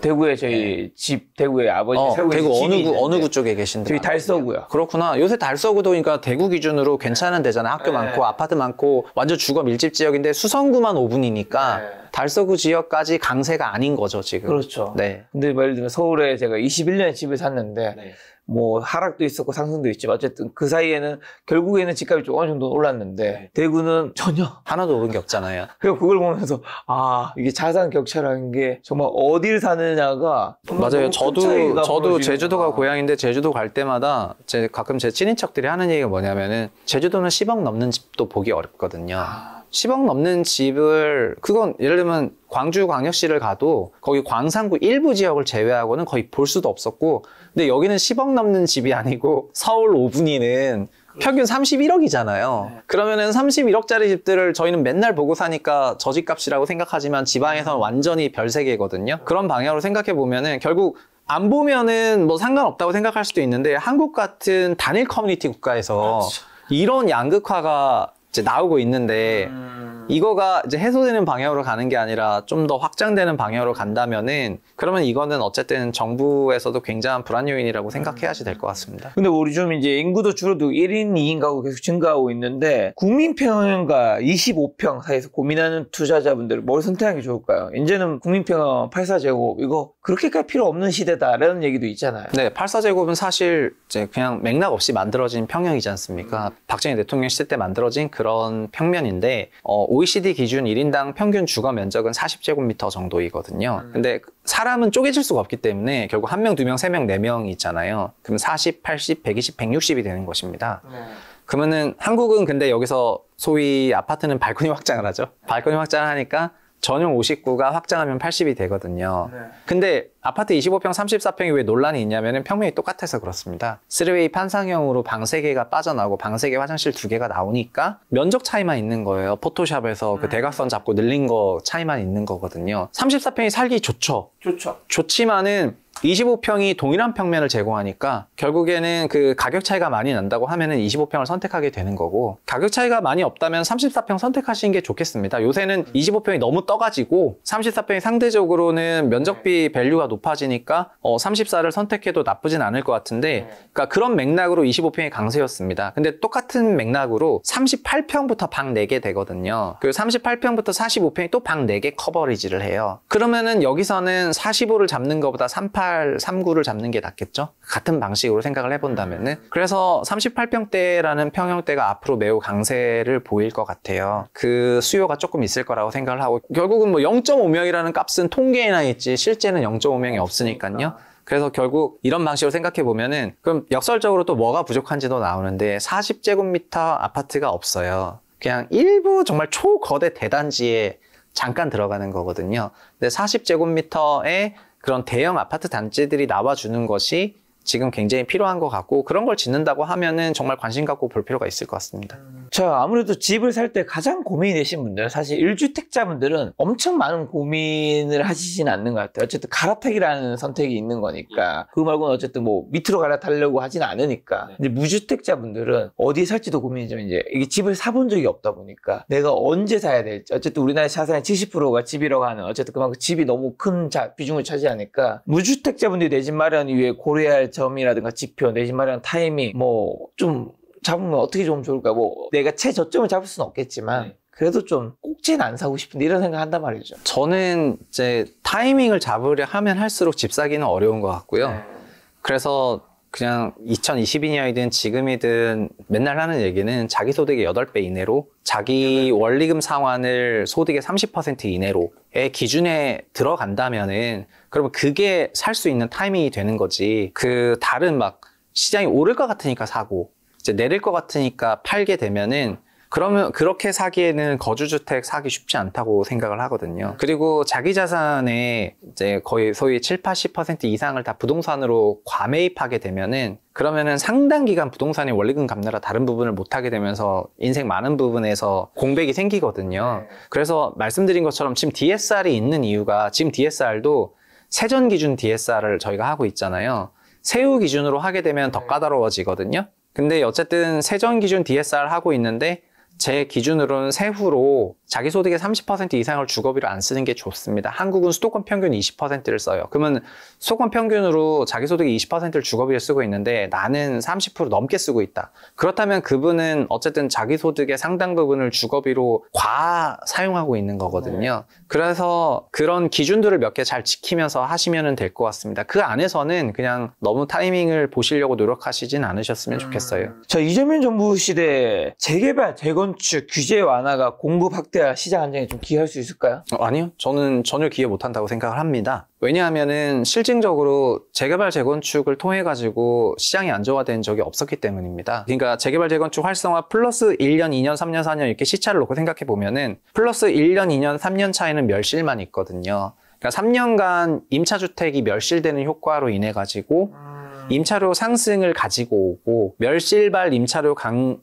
대구에 저희 집 대구에 아버지 살고 대구 계신 집이 어느 구 쪽에 계신데? 저희 달서구요. 그렇구나. 요새 달서구도 그러니까 대구 기준으로 괜찮은 데잖아요. 학교 많고 아파트 많고 완전 주거 밀집 지역인데 수성구만 5분이니까 달서구 지역까지 강세가 아닌 거죠 지금. 그렇죠. 네. 근데 예를 들면 서울에 제가 21년에 집을 샀는데 뭐 하락도 있었고 상승도 있지만 어쨌든 그 사이에는 결국에는 집값이 좀 어느 정도 올랐는데 대구는 전혀 하나도 오른 게 없잖아요. 그래서 그걸 보면서 이게 자산 격차라는 게 정말 어딜 사느냐가 맞아요. 저도 제주도가 벌어지는구나. 고향인데 제주도 갈 때마다 가끔 제 친인척들이 하는 얘기가 뭐냐면은 제주도는 10억 넘는 집도 보기 어렵거든요. 10억 넘는 집을 그건 예를 들면 광주광역시를 가도 거기 광산구 일부 지역을 제외하고는 거의 볼 수도 없었고 근데 여기는 10억 넘는 집이 아니고 서울 5분위는 평균 31억이잖아요. 그러면은 31억짜리 집들을 저희는 맨날 보고 사니까 저 집값이라고 생각하지만 지방에서는 완전히 별세계거든요. 그런 방향으로 생각해 보면은 결국 안 보면은 뭐 상관없다고 생각할 수도 있는데 한국 같은 단일 커뮤니티 국가에서 이런 양극화가 이제 나오고 있는데 이거가 이제 해소되는 방향으로 가는 게 아니라 좀 더 확장되는 방향으로 간다면은 그러면 이거는 어쨌든 정부에서도 굉장한 불안 요인이라고 생각해야지 될 것 같습니다. 근데 우리 좀 이제 인구도 줄어들고 1인, 2인 가구 계속 증가하고 있는데 국민평형과 25평 사이에서 고민하는 투자자분들 뭘 선택하는 게 좋을까요? 이제는 국민평형 84제곱 이거 그렇게까지 필요 없는 시대다라는 얘기도 있잖아요. 네, 84제곱은 사실 이제 그냥 맥락 없이 만들어진 평형이지 않습니까? 박정희 대통령 시대 때 만들어진 그런 평면인데 OECD 기준 1인당 평균 주거 면적은 40제곱미터 정도이거든요. 근데 사람은 쪼개질 수가 없기 때문에 결국 1명, 2명, 3명, 4명 있잖아요. 그럼 40, 80, 120, 160이 되는 것입니다. 그러면은 한국은 근데 여기서 소위 아파트는 발코니 확장을 하죠. 발코니 확장을 하니까 전용 59가 확장하면 80이 되거든요. 근데 아파트 25평, 34평이 왜 논란이 있냐면은 평면이 똑같아서 그렇습니다. 3웨이 판상형으로 방 3개가 빠져나오고 방 3개 화장실 2개가 나오니까 면적 차이만 있는 거예요. 포토샵에서 그 대각선 잡고 늘린 거 차이만 있는 거거든요. 34평이 살기 좋죠. 좋죠. 좋지만은 25평이 동일한 평면을 제공하니까 결국에는 그 가격 차이가 많이 난다고 하면은 25평을 선택하게 되는 거고, 가격 차이가 많이 없다면 34평 선택하시는 게 좋겠습니다. 요새는 25평이 너무 떠가지고 34평이 상대적으로는 면적비 밸류가 높아지니까 34를 선택해도 나쁘진 않을 것 같은데, 그러니까 그런 맥락으로 25평이 강세였습니다. 근데 똑같은 맥락으로 38평부터 방 4개 되거든요. 그리고 38평부터 45평이 또 방 4개 커버리지를 해요. 그러면은 여기서는 45를 잡는 것보다 38, 39를 잡는 게 낫겠죠? 같은 방식으로 생각을 해본다면은. 그래서 38평대라는 평형대가 앞으로 매우 강세를 보일 것 같아요. 그 수요가 조금 있을 거라고 생각을 하고, 결국은 뭐 0.5명이라는 값은 통계에나 있지 실제는 0.5명이 없으니까요. 그래서 결국 이런 방식으로 생각해 보면은, 그럼 역설적으로 또 뭐가 부족한지도 나오는데 40제곱미터 아파트가 없어요. 그냥 일부 정말 초거대 대단지에 잠깐 들어가는 거거든요. 근데 40제곱미터의 그런 대형 아파트 단지들이 나와주는 것이 지금 굉장히 필요한 것 같고, 그런 걸 짓는다고 하면은 정말 관심 갖고 볼 필요가 있을 것 같습니다. 자, 아무래도 집을 살 때 가장 고민이 되신 분들, 사실 1주택자분들은 엄청 많은 고민을 하시진 않는 것 같아요. 어쨌든 갈아타기라는 선택이 있는 거니까. 그거 말고는 어쨌든 뭐 밑으로 갈아타려고 하진 않으니까. 근데 무주택자분들은 어디 살지도 고민이지만, 이제 이게 집을 사본 적이 없다 보니까 내가 언제 사야 될지, 어쨌든 우리나라 자산의 70%가 집이라고 하는, 어쨌든 그만큼 집이 너무 큰 비중을 차지하니까 무주택자분들이 내 집 마련 이후에 고려해야 할 점이라든가 지표, 내 집 마련 타이밍, 뭐 좀 잡으면 어떻게 좀 좋을까, 뭐 내가 최저점을 잡을 수는 없겠지만 그래도 좀 꼭지는 안 사고 싶은데 이런 생각 한단 말이죠. 저는 이제 타이밍을 잡으려 하면 할수록 집 사기는 어려운 것 같고요. 그래서 그냥 2022년이든 지금이든 맨날 하는 얘기는 자기 소득의 8배 이내로, 자기 원리금 상환을 소득의 30% 이내로의 기준에 들어간다면은, 그러면 그게 살 수 있는 타이밍이 되는 거지. 그 다른 막 시장이 오를 것 같으니까 사고 이제 내릴 것 같으니까 팔게 되면은, 그러면 그렇게 사기에는 거주주택 사기 쉽지 않다고 생각을 하거든요. 그리고 자기 자산의 이제 거의 소위 7, 80% 이상을 다 부동산으로 과매입하게 되면은, 그러면은 상당 기간 부동산이 원리금 갚느라 다른 부분을 못하게 되면서 인생 많은 부분에서 공백이 생기거든요. 그래서 말씀드린 것처럼 지금 DSR이 있는 이유가, 지금 DSR도 세전 기준 DSR을 저희가 하고 있잖아요. 세후 기준으로 하게 되면 더 까다로워지거든요. 근데 어쨌든 세전 기준 DSR 하고 있는데, 제 기준으로는 세후로 자기 소득의 30% 이상을 주거비로 안 쓰는 게 좋습니다. 한국은 수도권 평균 20%를 써요. 그러면 수도권 평균으로 자기 소득의 20%를 주거비로 쓰고 있는데 나는 30% 넘게 쓰고 있다. 그렇다면 그분은 어쨌든 자기 소득의 상당 부분을 주거비로 사용하고 있는 거거든요. 그래서 그런 기준들을 몇 개 잘 지키면서 하시면 될 것 같습니다. 그 안에서는 그냥 너무 타이밍을 보시려고 노력하시진 않으셨으면 좋겠어요. 자, 이재명 정부 시대에 재개발, 재건축 규제 완화가 공급 확대와 시장 안정에 좀 기여할 수 있을까요? 아니요. 저는 전혀 기여 못한다고 생각을 합니다. 왜냐하면은 실증적으로 재개발, 재건축을 통해 가지고 시장이 안정화된 적이 없었기 때문입니다. 그러니까 재개발, 재건축 활성화 플러스 1년, 2년, 3년, 4년 이렇게 시차를 놓고 생각해 보면은 플러스 1년, 2년, 3년 차이는 멸실만 있거든요. 그러니까 3년간 임차주택이 멸실되는 효과로 인해 가지고 임차료 상승을 가지고 오고, 멸실발 임차료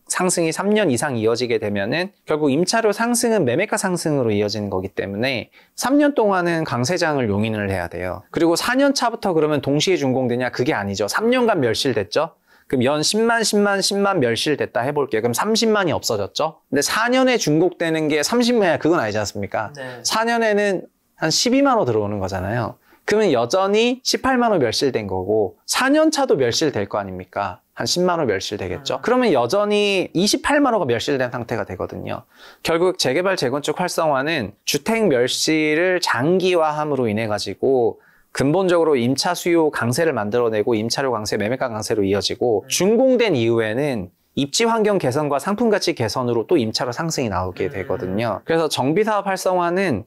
상승이 3년 이상 이어지게 되면은 결국 임차료 상승은 매매가 상승으로 이어지는 거기 때문에 3년 동안은 강세장을 용인을 해야 돼요. 그리고 4년 차부터 그러면 동시에 준공되냐? 그게 아니죠. 3년간 멸실됐죠? 그럼 연 10만 멸실됐다 해볼게요. 그럼 30만이 없어졌죠? 근데 4년에 준공되는 게 30만이야. 그건 아니지 않습니까? 네. 4년에는 한 12만 원 들어오는 거잖아요. 그러면 여전히 18만 원 멸실된 거고 4년 차도 멸실될 거 아닙니까? 한 10만 원 멸실되겠죠? 그러면 여전히 28만 원가 멸실된 상태가 되거든요. 결국 재개발, 재건축 활성화는 주택 멸실을 장기화함으로 인해 가지고 근본적으로 임차 수요 강세를 만들어내고 임차료 강세, 매매가 강세로 이어지고, 준공된 이후에는 입지 환경 개선과 상품 가치 개선으로 또 임차료 상승이 나오게 되거든요. 그래서 정비사업 활성화는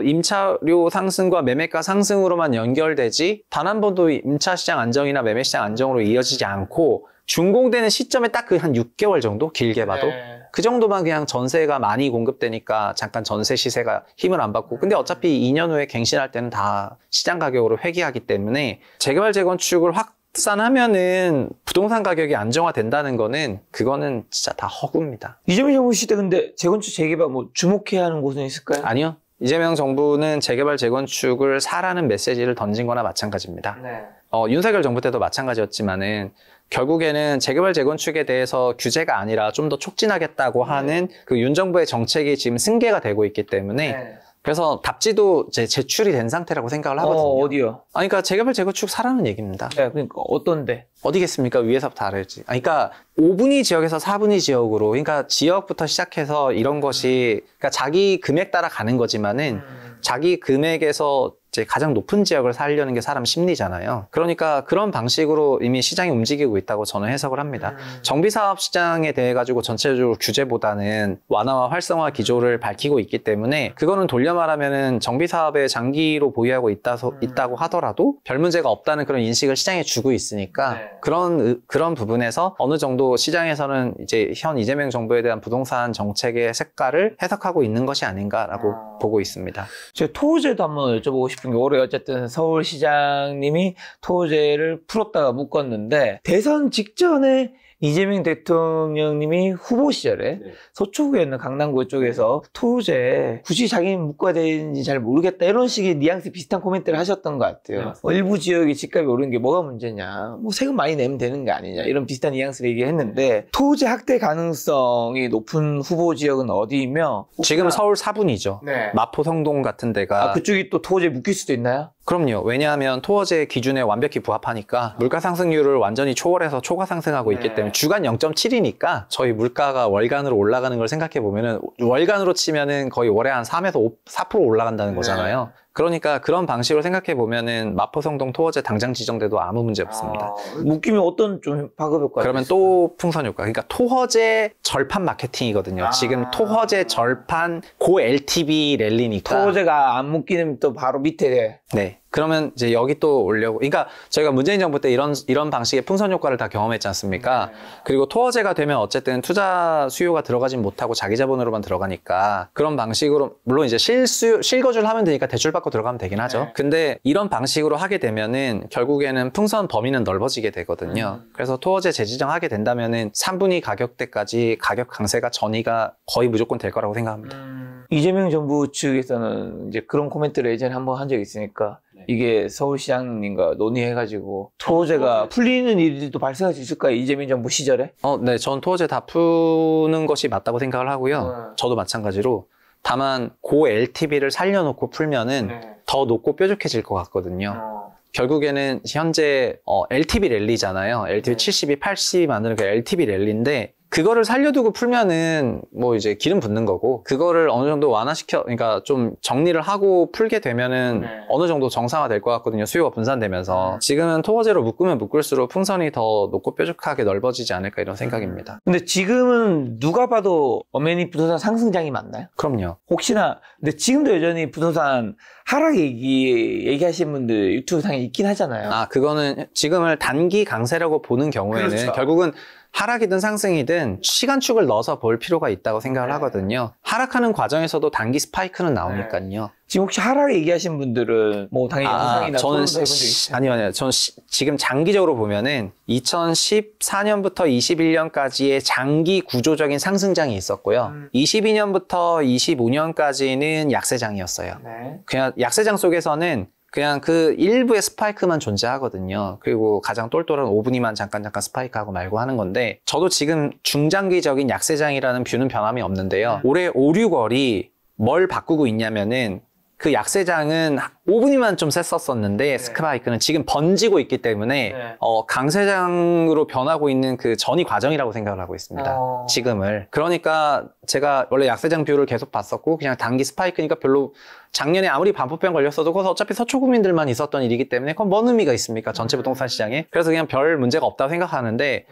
임차료 상승과 매매가 상승으로만 연결되지 단 한 번도 임차 시장 안정이나 매매 시장 안정으로 이어지지 않고, 준공되는 시점에 딱 그 한 6개월 정도, 길게 봐도 그 정도만 그냥 전세가 많이 공급되니까 잠깐 전세 시세가 힘을 안 받고, 근데 어차피 2년 후에 갱신할 때는 다 시장 가격으로 회귀하기 때문에 재개발, 재건축을 확산하면은 부동산 가격이 안정화된다는 거는, 그거는 진짜 다 허구입니다. 이재명 정부 시대 근데 재건축, 재개발 뭐 주목해야 하는 곳은 있을까요? 아니요. 이재명 정부는 재개발 재건축을 사라는 메시지를 던진 거나 마찬가지입니다. 네. 윤석열 정부 때도 마찬가지였지만은 결국에는 재개발 재건축에 대해서 규제가 아니라 좀 더 촉진하겠다고 하는 그 윤 정부의 정책이 지금 승계가 되고 있기 때문에 네. 그래서 답지도 이제 제출이 된 상태라고 생각을 하거든요. 어디요? 그러니까 재개발 재건축 사라는 얘기입니다. 네, 그러니까 어떤데? 어디겠습니까? 위에서부터 알아야지. 그러니까 5분위 지역에서 4분위 지역으로, 그러니까 지역부터 시작해서 이런 것이, 그러니까 자기 금액 따라 가는 거지만은 자기 금액에서 이제 가장 높은 지역을 살려는 게 사람 심리잖아요. 그러니까 그런 방식으로 이미 시장이 움직이고 있다고 저는 해석을 합니다. 정비사업 시장에 대해 가지고 전체적으로 규제보다는 완화와 활성화 기조를 밝히고 있기 때문에 그거는 돌려 말하면은 정비사업에 장기로 보유하고 있다고 하더라도 별 문제가 없다는 그런 인식을 시장에 주고 있으니까 네. 그런 부분에서 어느 정도 시장에서는 이제 현 이재명 정부에 대한 부동산 정책의 색깔을 해석하고 있는 것이 아닌가라고 보고 있습니다. 제가 토호제도 한번 여쭤보고 싶은 게 올해 어쨌든 서울시장님이 토호제를 풀었다가 묶었는데 대선 직전에 이재명 대통령님이 후보 시절에 서초구에 있는 강남구 쪽에서 토호제 굳이 자기는 묶어야 되는지 잘 모르겠다 이런 식의 뉘앙스 비슷한 코멘트를 하셨던 것 같아요. 일부 지역의 집값이 오르는 게 뭐가 문제냐, 뭐 세금 많이 내면 되는 거 아니냐 이런 비슷한 뉘앙스를 얘기했는데 토호제 확대 가능성이 높은 후보 지역은 어디이며 지금 서울 4분이죠. 네. 마포, 성동 같은 데가 그쪽이 또 토호제 묶일 수도 있나요? 그럼요. 왜냐하면 토어제 기준에 완벽히 부합하니까 물가 상승률을 완전히 초월해서 초과 상승하고 있기 때문에 주간 0.7이니까 저희 물가가 월간으로 올라가는 걸 생각해 보면은 월간으로 치면은 거의 월에 한 3에서 4% 올라간다는 거잖아요. 그러니까 그런 방식으로 생각해 보면은 마포, 성동, 토어제 당장 지정돼도 아무 문제 없습니다. 묶이면 어떤 좀 파급 효과가 그러면 또 풍선 효과. 그러니까 토허제 절판 마케팅이거든요. 지금 토허제 절판 고 LTV 랠리니까. 토호제가 안 묶이면 또 바로 밑에 네. 그러면 이제 여기 또 오려고. 그러니까 저희가 문재인 정부 때 이런 방식의 풍선 효과를 다 경험했지 않습니까? 그리고 토어제가 되면 어쨌든 투자 수요가 들어가진 못하고 자기 자본으로만 들어가니까 그런 방식으로 물론 이제 실거주를 하면 되니까 대출 받고 들어가면 되긴 하죠. 근데 이런 방식으로 하게 되면은 결국에는 풍선 범위는 넓어지게 되거든요. 그래서 토어제 재지정하게 된다면은 3분위 가격대까지 가격 강세가 전이가 거의 무조건 될 거라고 생각합니다. 이재명 정부 측에서는 이제 그런 코멘트를 예전에 한번 한 적이 있으니까 이게 서울시장님과 논의해가지고 토호제가 풀리는 일도 발생할 수 있을까요? 이재명 정부 시절에? 네, 전 토어제 다 푸는 것이 맞다고 생각을 하고요. 저도 마찬가지로. 다만 고 LTV를 살려놓고 풀면은 더 높고 뾰족해질 것 같거든요. 결국에는 현재 LTV 랠리잖아요. LTV 72, 80 만드는 그 LTV 랠리인데 그거를 살려두고 풀면은 뭐 이제 기름 붓는 거고 그거를 어느 정도 그러니까 좀 정리를 하고 풀게 되면은 어느 정도 정상화 될 것 같거든요. 수요가 분산되면서. 지금은 토어제로 묶으면 묶을수록 풍선이 더 높고 뾰족하게 넓어지지 않을까 이런 생각입니다. 근데 지금은 누가 봐도 어메니 부동산 상승장이 맞나요? 그럼요. 혹시나 근데 지금도 여전히 부동산 하락 얘기하시는 분들 유튜브 상에 있긴 하잖아요. 그거는 지금을 단기 강세라고 보는 경우에는 그렇죠. 결국은 하락이든 상승이든 시간축을 넣어서 볼 필요가 있다고 생각을 하거든요. 하락하는 과정에서도 단기 스파이크는 나오니까요. 지금 혹시 하락 얘기하신 분들은 뭐 당연히 영상이나 저는 토론도 해본 적 있어요? 아니요. 저는 지금 장기적으로 보면은 2014년부터 21년까지의 장기 구조적인 상승장이 있었고요. 22년부터 25년까지는 약세장이었어요. 그냥 약세장 속에서는 그냥 그 일부의 스파이크만 존재하거든요. 그리고 가장 똘똘한 5분위만 잠깐 스파이크하고 말고 하는 건데 저도 지금 중장기적인 약세장이라는 뷰는 변함이 없는데요. 올해 5, 6월이 뭘 바꾸고 있냐면은 그 약세장은 5분위만 좀 셌었었는데 스파이크는 지금 번지고 있기 때문에 강세장으로 변하고 있는 그 전이 과정이라고 생각을 하고 있습니다. 지금을. 그러니까 제가 원래 약세장 뷰를 계속 봤었고 그냥 단기 스파이크니까 별로 작년에 아무리 반포병 걸렸어도 그건 어차피 서초구민들만 있었던 일이기 때문에 그건 뭔 의미가 있습니까? 전체 부동산 시장에. 그래서 그냥 별 문제가 없다고 생각하는데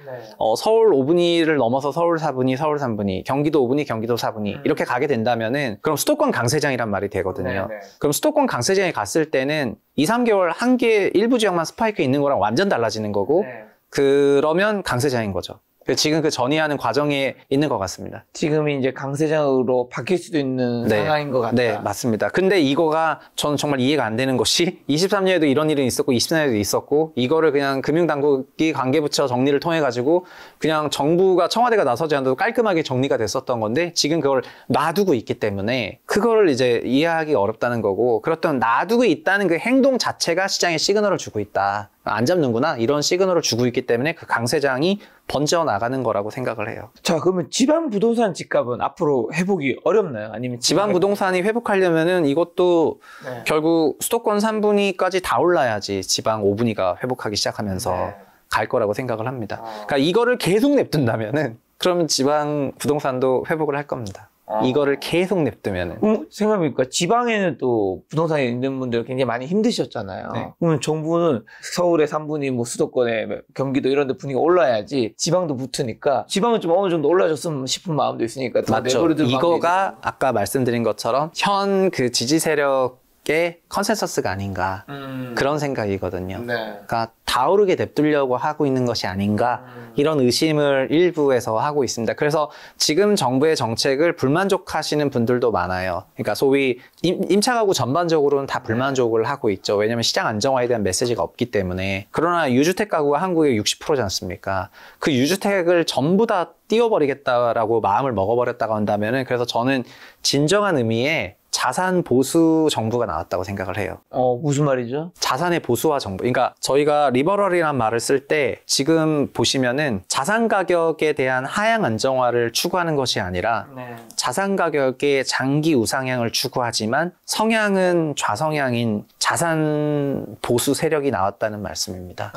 서울 5분위를 넘어서 서울 4분위, 서울 3분위, 경기도 5분위, 경기도 4분위 이렇게 가게 된다면은 그럼 수도권 강세장이란 말이 되거든요. 그럼 수도권 강세장에 갔을 때는 2, 3개월 일부 지역만 스파이크 있는 거랑 완전 달라지는 거고 그러면 강세장인 거죠. 지금 그 전이하는 과정에 있는 것 같습니다. 지금이 이제 강세장으로 바뀔 수도 있는 상황인 것 같다. 네, 맞습니다. 근데 이거가 저는 정말 이해가 안 되는 것이 23년에도 이런 일은 있었고 24년에도 있었고 이거를 그냥 금융당국이 관계부처 정리를 통해 가지고 그냥 정부가 청와대가 나서지 않아도 깔끔하게 정리가 됐었던 건데 지금 그걸 놔두고 있기 때문에 그거를 이제 이해하기 어렵다는 거고, 그렇다면 놔두고 있다는 그 행동 자체가 시장에 시그널을 주고 있다. 안 잡는구나, 이런 시그널을 주고 있기 때문에 그 강세장이 번져 나가는 거라고 생각을 해요. 자, 그러면 지방 부동산 집값은 앞으로 회복이 어렵나요? 아니면 지방 부동산이 회복하려면은 이것도 네. 결국 수도권 3분위까지 다 올라야지 지방 5분위가 회복하기 시작하면서 네. 갈 거라고 생각을 합니다. 그러니까 이거를 계속 냅둔다면은 그러면 지방 부동산도 회복을 할 겁니다. 이거를 계속 냅두면은. 생각해보니까 지방에는 또 부동산에 있는 분들 굉장히 많이 힘드셨잖아요. 네. 그러면 정부는 서울의 3분위, 뭐 수도권에 경기도 이런 데 분위기가 올라야지 지방도 붙으니까 지방은 좀 어느 정도 올라줬으면 싶은 마음도 있으니까. 맞죠. 이거가 아까 말씀드린 것처럼 현 그 지지 세력의 컨센서스가 아닌가 그런 생각이거든요. 네. 그러니까 다 오르게 냅두려고 하고 있는 것이 아닌가 이런 의심을 일부에서 하고 있습니다. 그래서 지금 정부의 정책을 불만족하시는 분들도 많아요. 그러니까 소위 임차 가구 전반적으로는 다 불만족을 하고 있죠. 왜냐하면 시장 안정화에 대한 메시지가 없기 때문에. 그러나 유주택 가구가 한국의 60%지 않습니까? 그 유주택을 전부 다 띄워버리겠다라고 마음을 먹어버렸다고 한다면은, 그래서 저는 진정한 의미의 자산 보수 정부가 나왔다고 생각을 해요. 무슨 말이죠? 자산의 보수화 정부. 그러니까 저희가 리버럴이라는 말을 쓸 때 지금 보시면은 자산 가격에 대한 하향 안정화를 추구하는 것이 아니라 네. 자산 가격의 장기 우상향을 추구하지만 성향은 좌성향인 자산 보수 세력이 나왔다는 말씀입니다.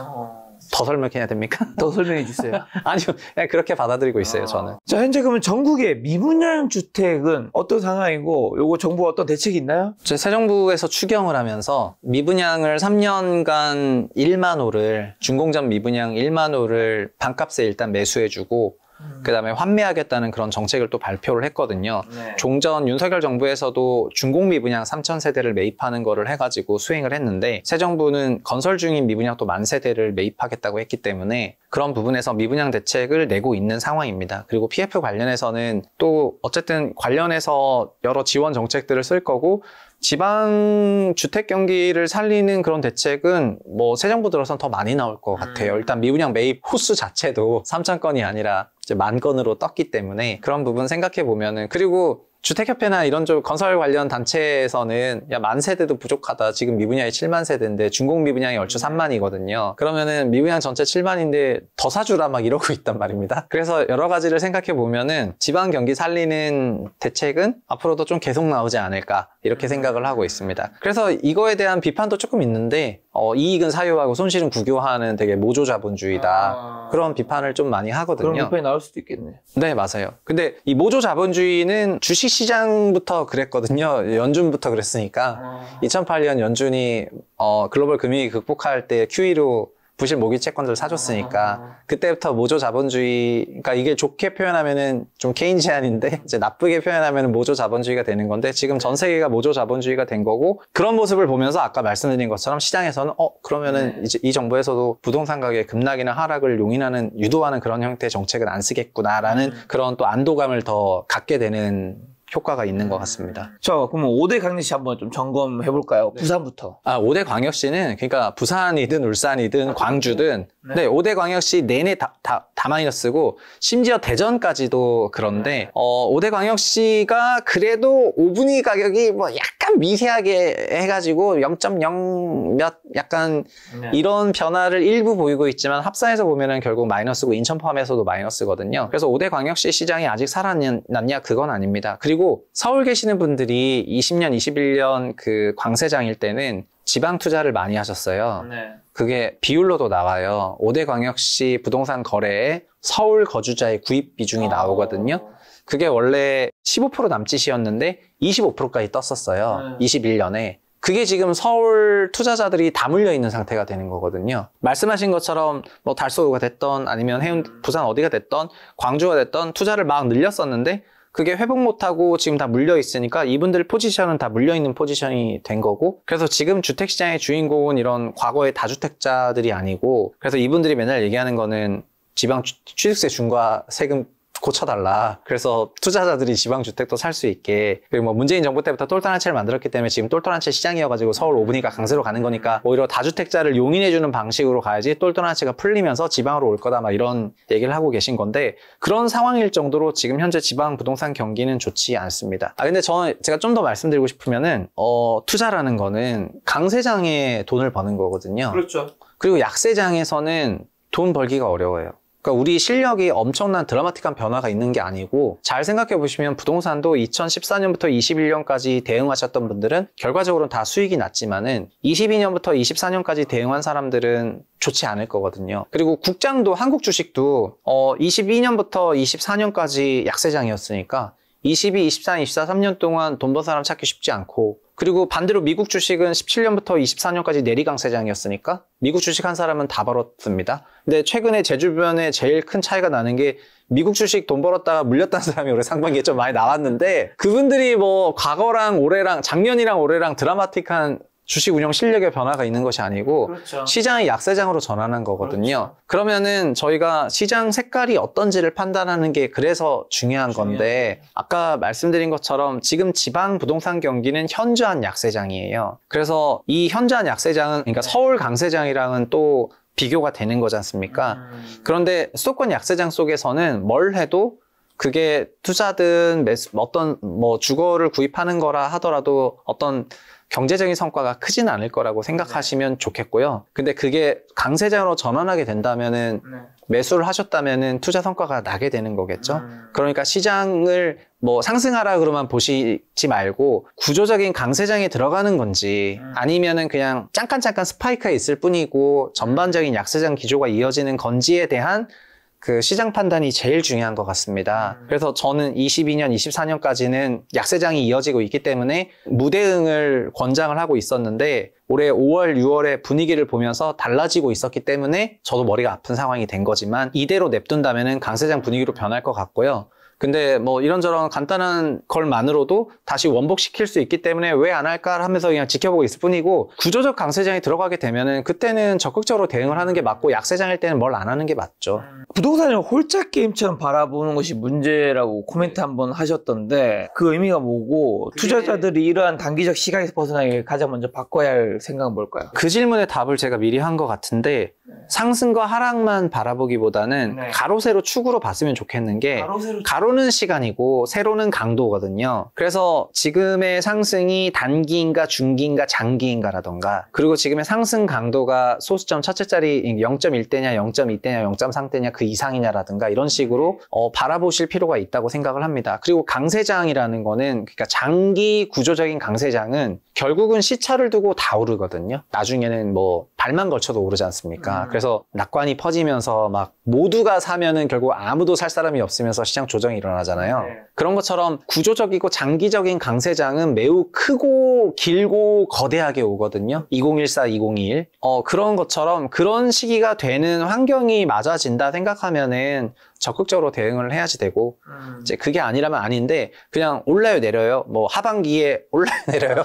더 설명해야 됩니까? 더 설명해 주세요. 아니요, 그냥 그렇게 받아들이고 있어요, 저는. 자, 현재 그러면 전국의 미분양 주택은 어떤 상황이고, 요거 정부가 어떤 대책이 있나요? 새 정부에서 추경을 하면서 미분양을 3년간 1만 호를, 준공전 미분양 1만 호를 반값에 일단 매수해주고, 그 다음에 환매하겠다는 그런 정책을 또 발표를 했거든요. 네. 종전 윤석열 정부에서도 준공 미분양 3,000세대를 매입하는 거를 해가지고 수행을 했는데, 새 정부는 건설 중인 미분양 또 10,000세대를 매입하겠다고 했기 때문에 그런 부분에서 미분양 대책을 내고 있는 상황입니다. 그리고 PF 관련해서는 또 어쨌든 관련해서 여러 지원 정책들을 쓸 거고, 지방 주택 경기를 살리는 그런 대책은 뭐 새 정부 들어선 더 많이 나올 것 같아요. 일단 미분양 매입 호수 자체도 3,000건이 아니라 이제 10,000건으로 떴기 때문에 그런 부분 생각해 보면은, 그리고 주택협회나 이런 쪽 건설 관련 단체에서는 야, 10,000세대도 부족하다. 지금 미분양이 7만 세대인데 준공 미분양이 얼추 3만이거든요. 그러면은 미분양 전체 7만인데 더 사주라 막 이러고 있단 말입니다. 그래서 여러 가지를 생각해 보면은 지방 경기 살리는 대책은 앞으로도 좀 계속 나오지 않을까 이렇게 생각을 하고 있습니다. 그래서 이거에 대한 비판도 조금 있는데 이익은 사유하고 손실은 국유화하는 되게 모조 자본주의다. 그런 비판을 좀 많이 하거든요. 그런 비판이 나올 수도 있겠네. 네, 맞아요. 근데 이 모조 자본주의는 주식시장부터 그랬거든요. 연준부터 그랬으니까. 2008년 연준이 글로벌 금융위기 극복할 때 QE로 부실 모기 채권들을 사줬으니까 그때부터 모조 자본주의, 그러니까 이게 좋게 표현하면은 좀 케인시안인데 이제 나쁘게 표현하면은 모조 자본주의가 되는 건데, 지금 전 세계가 모조 자본주의가 된 거고, 그런 모습을 보면서 아까 말씀드린 것처럼 시장에서는 그러면은 이제 이 정부에서도 부동산 가격의 급락이나 하락을 용인하는, 유도하는 그런 형태의 정책은 안 쓰겠구나라는 그런 또 안도감을 더 갖게 되는 효과가 있는 것 같습니다. 자, 그러면 5대 강력시 한번 좀 점검해 볼까요? 부산부터. 5대 광역시는 그러니까 부산이든 울산이든 광주든 네, 5대 광역시 내내 다 마이너스고, 심지어 대전까지도 그런데 5대 광역시가 그래도 5분위 가격이 뭐 약간 미세하게 해가지고 0.0 몇 약간 이런 변화를 일부 보이고 있지만 합산해서 보면은 결국 마이너스고, 인천 포함해서도 마이너스거든요. 그래서 5대 광역시 시장이 아직 살아났냐? 그건 아닙니다. 그리고 서울 계시는 분들이 20년, 21년 그 광세장일 때는 지방 투자를 많이 하셨어요. 네. 그게 비율로도 나와요. 5대 광역시 부동산 거래에 서울 거주자의 구입 비중이 나오거든요. 그게 원래 15% 남짓이었는데 25%까지 떴었어요. 21년에. 그게 지금 서울 투자자들이 다 물려있는 상태가 되는 거거든요. 말씀하신 것처럼 뭐 달서구가 됐던 아니면 해운, 부산 어디가 됐던 광주가 됐던 투자를 막 늘렸었는데 그게 회복 못하고 지금 다 물려있으니까 이분들 포지션은 다 물려있는 포지션이 된 거고, 그래서 지금 주택시장의 주인공은 이런 과거의 다주택자들이 아니고, 그래서 이분들이 맨날 얘기하는 거는 지방 취득세 중과 세금 고쳐달라. 그래서 투자자들이 지방주택도 살 수 있게. 그리고 뭐 문재인 정부 때부터 똘똘 한 채를 만들었기 때문에 지금 똘똘 한 채 시장이어가지고 서울 5분위가 강세로 가는 거니까 오히려 다주택자를 용인해주는 방식으로 가야지 똘똘 한 채가 풀리면서 지방으로 올 거다 막 이런 얘기를 하고 계신 건데 그런 상황일 정도로 지금 현재 지방 부동산 경기는 좋지 않습니다. 근데 제가 좀 더 말씀드리고 싶으면은 투자라는 거는 강세장에 돈을 버는 거거든요. 그렇죠. 그리고 약세장에서는 돈 벌기가 어려워요. 그러니까 우리 실력이 엄청난 드라마틱한 변화가 있는 게 아니고 잘 생각해 보시면 부동산도 2014년부터 21년까지 대응하셨던 분들은 결과적으로는 다 수익이 났지만은 22년부터 24년까지 대응한 사람들은 좋지 않을 거거든요. 그리고 국장도 한국 주식도 22년부터 24년까지 약세장이었으니까 22, 23, 24, 3년 동안 돈 번 사람 찾기 쉽지 않고 그리고 반대로 미국 주식은 17년부터 24년까지 내리강세장이었으니까 미국 주식 한 사람은 다 벌었습니다. 근데 최근에 제 주변에 제일 큰 차이가 나는 게 미국 주식 돈 벌었다가 물렸다는 사람이 올해 상반기에 좀 많이 나왔는데 그분들이 뭐 과거랑 올해랑 작년이랑 올해랑 드라마틱한 주식 운영 실력의 변화가 있는 것이 아니고 그렇죠. 시장이 약세장으로 전환한 거거든요. 그렇죠. 그러면은 저희가 시장 색깔이 어떤지를 판단하는 게 그래서 중요한 건데 아까 말씀드린 것처럼 지금 지방 부동산 경기는 현저한 약세장이에요. 그래서 이 현저한 약세장은 그러니까 서울 강세장이랑은 또 비교가 되는 거지 않습니까? 그런데 수도권 약세장 속에서는 뭘 해도 그게 투자든 어떤 뭐 주거를 구입하는 거라 하더라도 어떤 경제적인 성과가 크진 않을 거라고 생각하시면 좋겠고요. 근데 그게 강세장으로 전환하게 된다면은 매수를 하셨다면은 투자 성과가 나게 되는 거겠죠. 그러니까 시장을 뭐 상승하라 그러면 보시지 말고 구조적인 강세장에 들어가는 건지 아니면은 그냥 잠깐 스파이크가 있을 뿐이고 전반적인 약세장 기조가 이어지는 건지에 대한 그 시장 판단이 제일 중요한 것 같습니다. 그래서 저는 22년, 24년까지는 약세장이 이어지고 있기 때문에 무대응을 권장을 하고 있었는데 올해 5월, 6월에 분위기를 보면서 달라지고 있었기 때문에 저도 머리가 아픈 상황이 된 거지만 이대로 냅둔다면은 강세장 분위기로 변할 것 같고요. 근데 뭐 이런저런 간단한 걸만으로도 다시 원복시킬 수 있기 때문에 왜 안 할까 하면서 그냥 지켜보고 있을 뿐이고 구조적 강세장이 들어가게 되면은 그때는 적극적으로 대응을 하는 게 맞고 약세장일 때는 뭘 안 하는 게 맞죠. 부동산을 홀짝 게임처럼 바라보는 것이 문제라고 코멘트 한번 하셨던데 그 의미가 뭐고 투자자들이 이러한 단기적 시각에서 벗어나게 가장 먼저 바꿔야 할 생각은 뭘까요? 그 질문의 답을 제가 미리 한 것 같은데 상승과 하락만 바라보기보다는 가로 세로 축으로 봤으면 좋겠는 게 가로는 시간이고 세로는 강도거든요. 그래서 지금의 상승이 단기인가 중기인가 장기인가라던가 그리고 지금의 상승 강도가 소수점 첫째 자리 0.1대냐 0.2대냐 0.3대냐 그 이상이냐라든가 이런 식으로 바라보실 필요가 있다고 생각을 합니다. 그리고 강세장이라는 거는 그러니까 장기 구조적인 강세장은 결국은 시차를 두고 다 오르거든요. 나중에는 뭐 발만 걸쳐도 오르지 않습니까? 그래서 낙관이 퍼지면서 막 모두가 사면은 결국 아무도 살 사람이 없으면서 시장 조정이 일어나잖아요. 그런 것처럼 구조적이고 장기적인 강세장은 매우 크고 길고 거대하게 오거든요. 2014, 2021. 그런 것처럼 그런 시기가 되는 환경이 맞아진다 생각하면은 적극적으로 대응을 해야지 되고 이제 그게 아니라면 아닌데 그냥 올라요 내려요 뭐 하반기에 올라요 내려요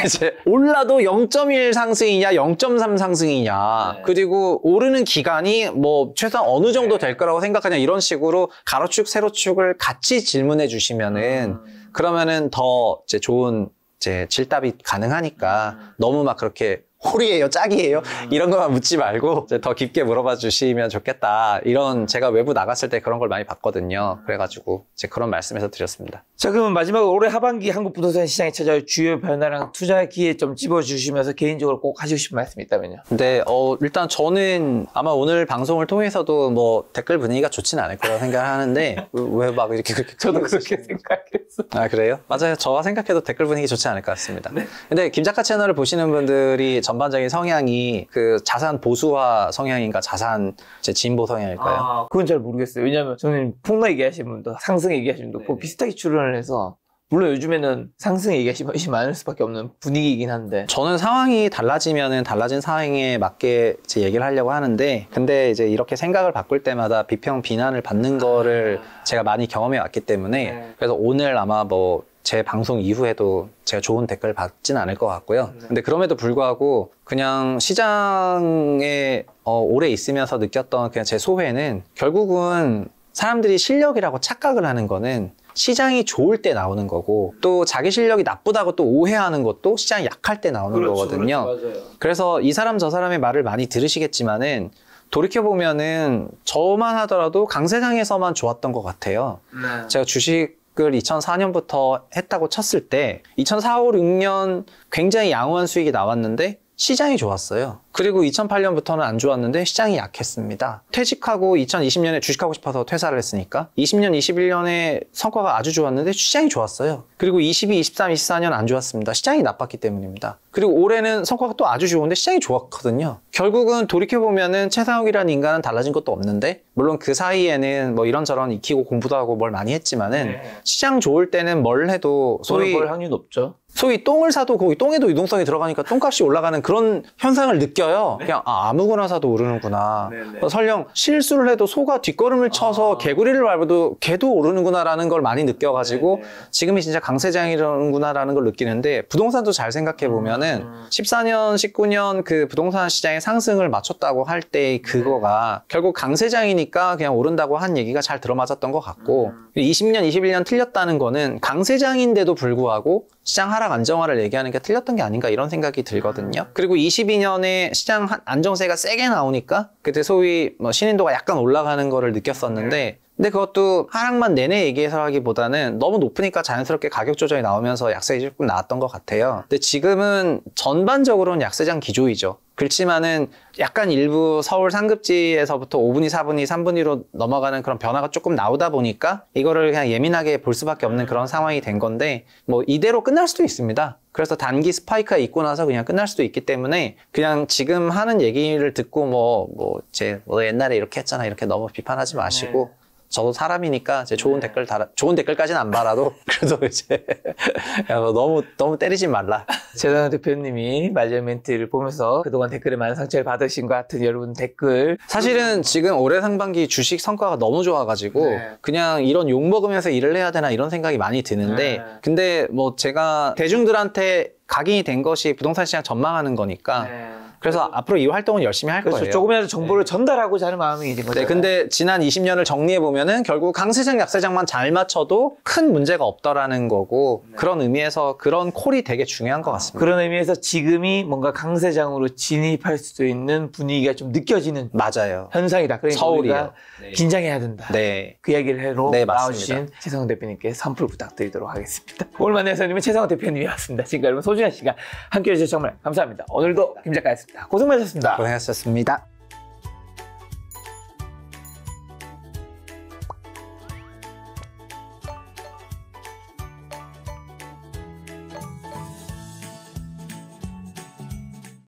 이제 올라도 0.1 상승이냐 0.3 상승이냐 그리고 오르는 기간이 뭐 최소한 어느 정도 될 거라고 생각하냐 이런 식으로 가로축 세로축을 같이 질문해 주시면은 그러면은 더 이제 좋은 이제 질답이 가능하니까 너무 막 그렇게 홀이에요, 짝이에요? 이런 것만 묻지 말고 이제 더 깊게 물어봐 주시면 좋겠다. 이런 제가 외부 나갔을 때 그런 걸 많이 봤거든요. 그래가지고 이제 그런 말씀해서 드렸습니다. 자, 그러면 마지막으로 올해 하반기 한국 부동산 시장에 찾아올 주요 변화랑 투자 기회 좀 찝어주시면서 개인적으로 꼭 하시고 싶은 말씀이 있다면요? 근데 일단 저는 아마 오늘 방송을 통해서도 뭐 댓글 분위기가 좋지는 않을 거라고 생각을 하는데 왜 막 이렇게 그렇게 저도 그렇게 생각했어요. 아 그래요? 맞아요. 저가 생각해도 댓글 분위기 좋지 않을 것 같습니다. 근데 김작가 채널을 보시는 분들이 전반적인 성향이 그 자산 보수화 성향인가 자산 진보 성향일까요? 그건 잘 모르겠어요. 왜냐하면 저는 폭락 얘기하시는 분도 상승 얘기하시는 분도 비슷하게 출연을 해서 물론 요즘에는 상승 얘기하시면 훨씬 많을 수밖에 없는 분위기이긴 한데 저는 상황이 달라지면은 달라진 상황에 맞게 제 얘기를 하려고 하는데 근데 이제 이렇게 생각을 바꿀 때마다 비평 비난을 받는 거를 제가 많이 경험해 왔기 때문에 그래서 오늘 아마 뭐 제 방송 이후에도 제가 좋은 댓글 받진 않을 것 같고요. 근데 그럼에도 불구하고 그냥 시장에 오래 있으면서 느꼈던 그냥 제 소회는 결국은 사람들이 실력이라고 착각을 하는 거는 시장이 좋을 때 나오는 거고, 또 자기 실력이 나쁘다고 또 오해하는 것도 시장이 약할 때 나오는 거거든요. 그렇죠, 맞아요. 그래서 이 사람 저 사람의 말을 많이 들으시겠지만은 돌이켜보면은 저만 하더라도 강세장에서만 좋았던 것 같아요. 네. 제가 주식을 2004년부터 했다고 쳤을 때 2004, 5, 6년 굉장히 양호한 수익이 나왔는데 시장이 좋았어요. 그리고 2008년부터는 안 좋았는데 시장이 약했습니다. 퇴직하고 2020년에 주식하고 싶어서 퇴사를 했으니까 20년, 21년에 성과가 아주 좋았는데 시장이 좋았어요. 그리고 22, 23, 24년 안 좋았습니다. 시장이 나빴기 때문입니다. 그리고 올해는 성과가 또 아주 좋은데 시장이 좋았거든요. 결국은 돌이켜보면은 최상욱이라는 인간은 달라진 것도 없는데, 물론 그 사이에는 뭐 이런저런 익히고 공부도 하고 뭘 많이 했지만은 시장 좋을 때는 뭘 해도 소위 벌 확률 높죠. 소위 똥을 사도 거기 똥에도 유동성이 들어가니까 똥값이 올라가는 그런 현상을 느껴요. 그냥 아무거나 사도 오르는구나. 설령 실수를 해도 소가 뒷걸음을 쳐서 개구리를 밟아도 개도 오르는구나라는 걸 많이 느껴가지고 지금이 진짜 강세장이라는구나라는 걸 느끼는데, 부동산도 잘 생각해보면은 14년, 19년 그 부동산 시장의 상승을 맞췄다고 할 때 그거가 결국 강세장이니까 그냥 오른다고 한 얘기가 잘 들어맞았던 것 같고, 20년, 21년 틀렸다는 거는 강세장인데도 불구하고 시장 하락 안정화를 얘기하는 게 틀렸던 게 아닌가 이런 생각이 들거든요. 그리고 22년에 시장 안정세가 세게 나오니까 그때 소위 뭐 신인도가 약간 올라가는 거를 느꼈었는데, 근데 그것도 하락만 내내 얘기해서 하기보다는 너무 높으니까 자연스럽게 가격 조정이 나오면서 약세가 조금 나왔던 것 같아요. 근데 지금은 전반적으로는 약세장 기조이죠. 그렇지만은 약간 일부 서울 상급지에서부터 5분위, 4분위, 3분위로 넘어가는 그런 변화가 조금 나오다 보니까 이거를 그냥 예민하게 볼 수밖에 없는 그런 상황이 된 건데, 뭐 이대로 끝날 수도 있습니다. 그래서 단기 스파이크가 있고 나서 그냥 끝날 수도 있기 때문에 그냥 지금 하는 얘기를 듣고 뭐 옛날에 이렇게 했잖아 이렇게 너무 비판하지 마시고, 저도 사람이니까 이제 좋은 댓글까지는 안 달아도 그래도 이제 야, 너무 때리지 말라. 최상욱 대표님이 마지막 멘트를 보면서 그동안 댓글에 많은 상처를 받으신 것 같은 여러분 댓글. 사실은 지금 올해 상반기 주식 성과가 너무 좋아가지고 그냥 이런 욕 먹으면서 일을 해야 되나 이런 생각이 많이 드는데, 근데 뭐 제가 대중들한테 각인이 된 것이 부동산 시장 전망하는 거니까 그래서 앞으로 이 활동은 열심히 할 거예요. 조금이라도 정보를 전달하고자 하는 마음이 있는 거죠. 네, 근데 지난 20년을 정리해보면은 결국 강세장, 약세장만 잘 맞춰도 큰 문제가 없더라는 거고, 그런 의미에서 그런 콜이 되게 중요한 것 같습니다. 그런 의미에서 지금이 뭔가 강세장으로 진입할 수도 있는 분위기가 좀 느껴지는 맞아요. 현상이다. 그러니까 서울이요. 우리가 긴장해야 된다. 네. 그 이야기를 해로 네, 나와주신 최상욱 대표님께 선풀 부탁드리도록 하겠습니다. 오늘 만난 선생님은 최상욱 대표님이었습니다. 지금까지 여러분 소중한 시간 함께해 주셔서 정말 감사합니다. 오늘도 김 작가였습니다. 고생 많으셨습니다. 고생하셨습니다.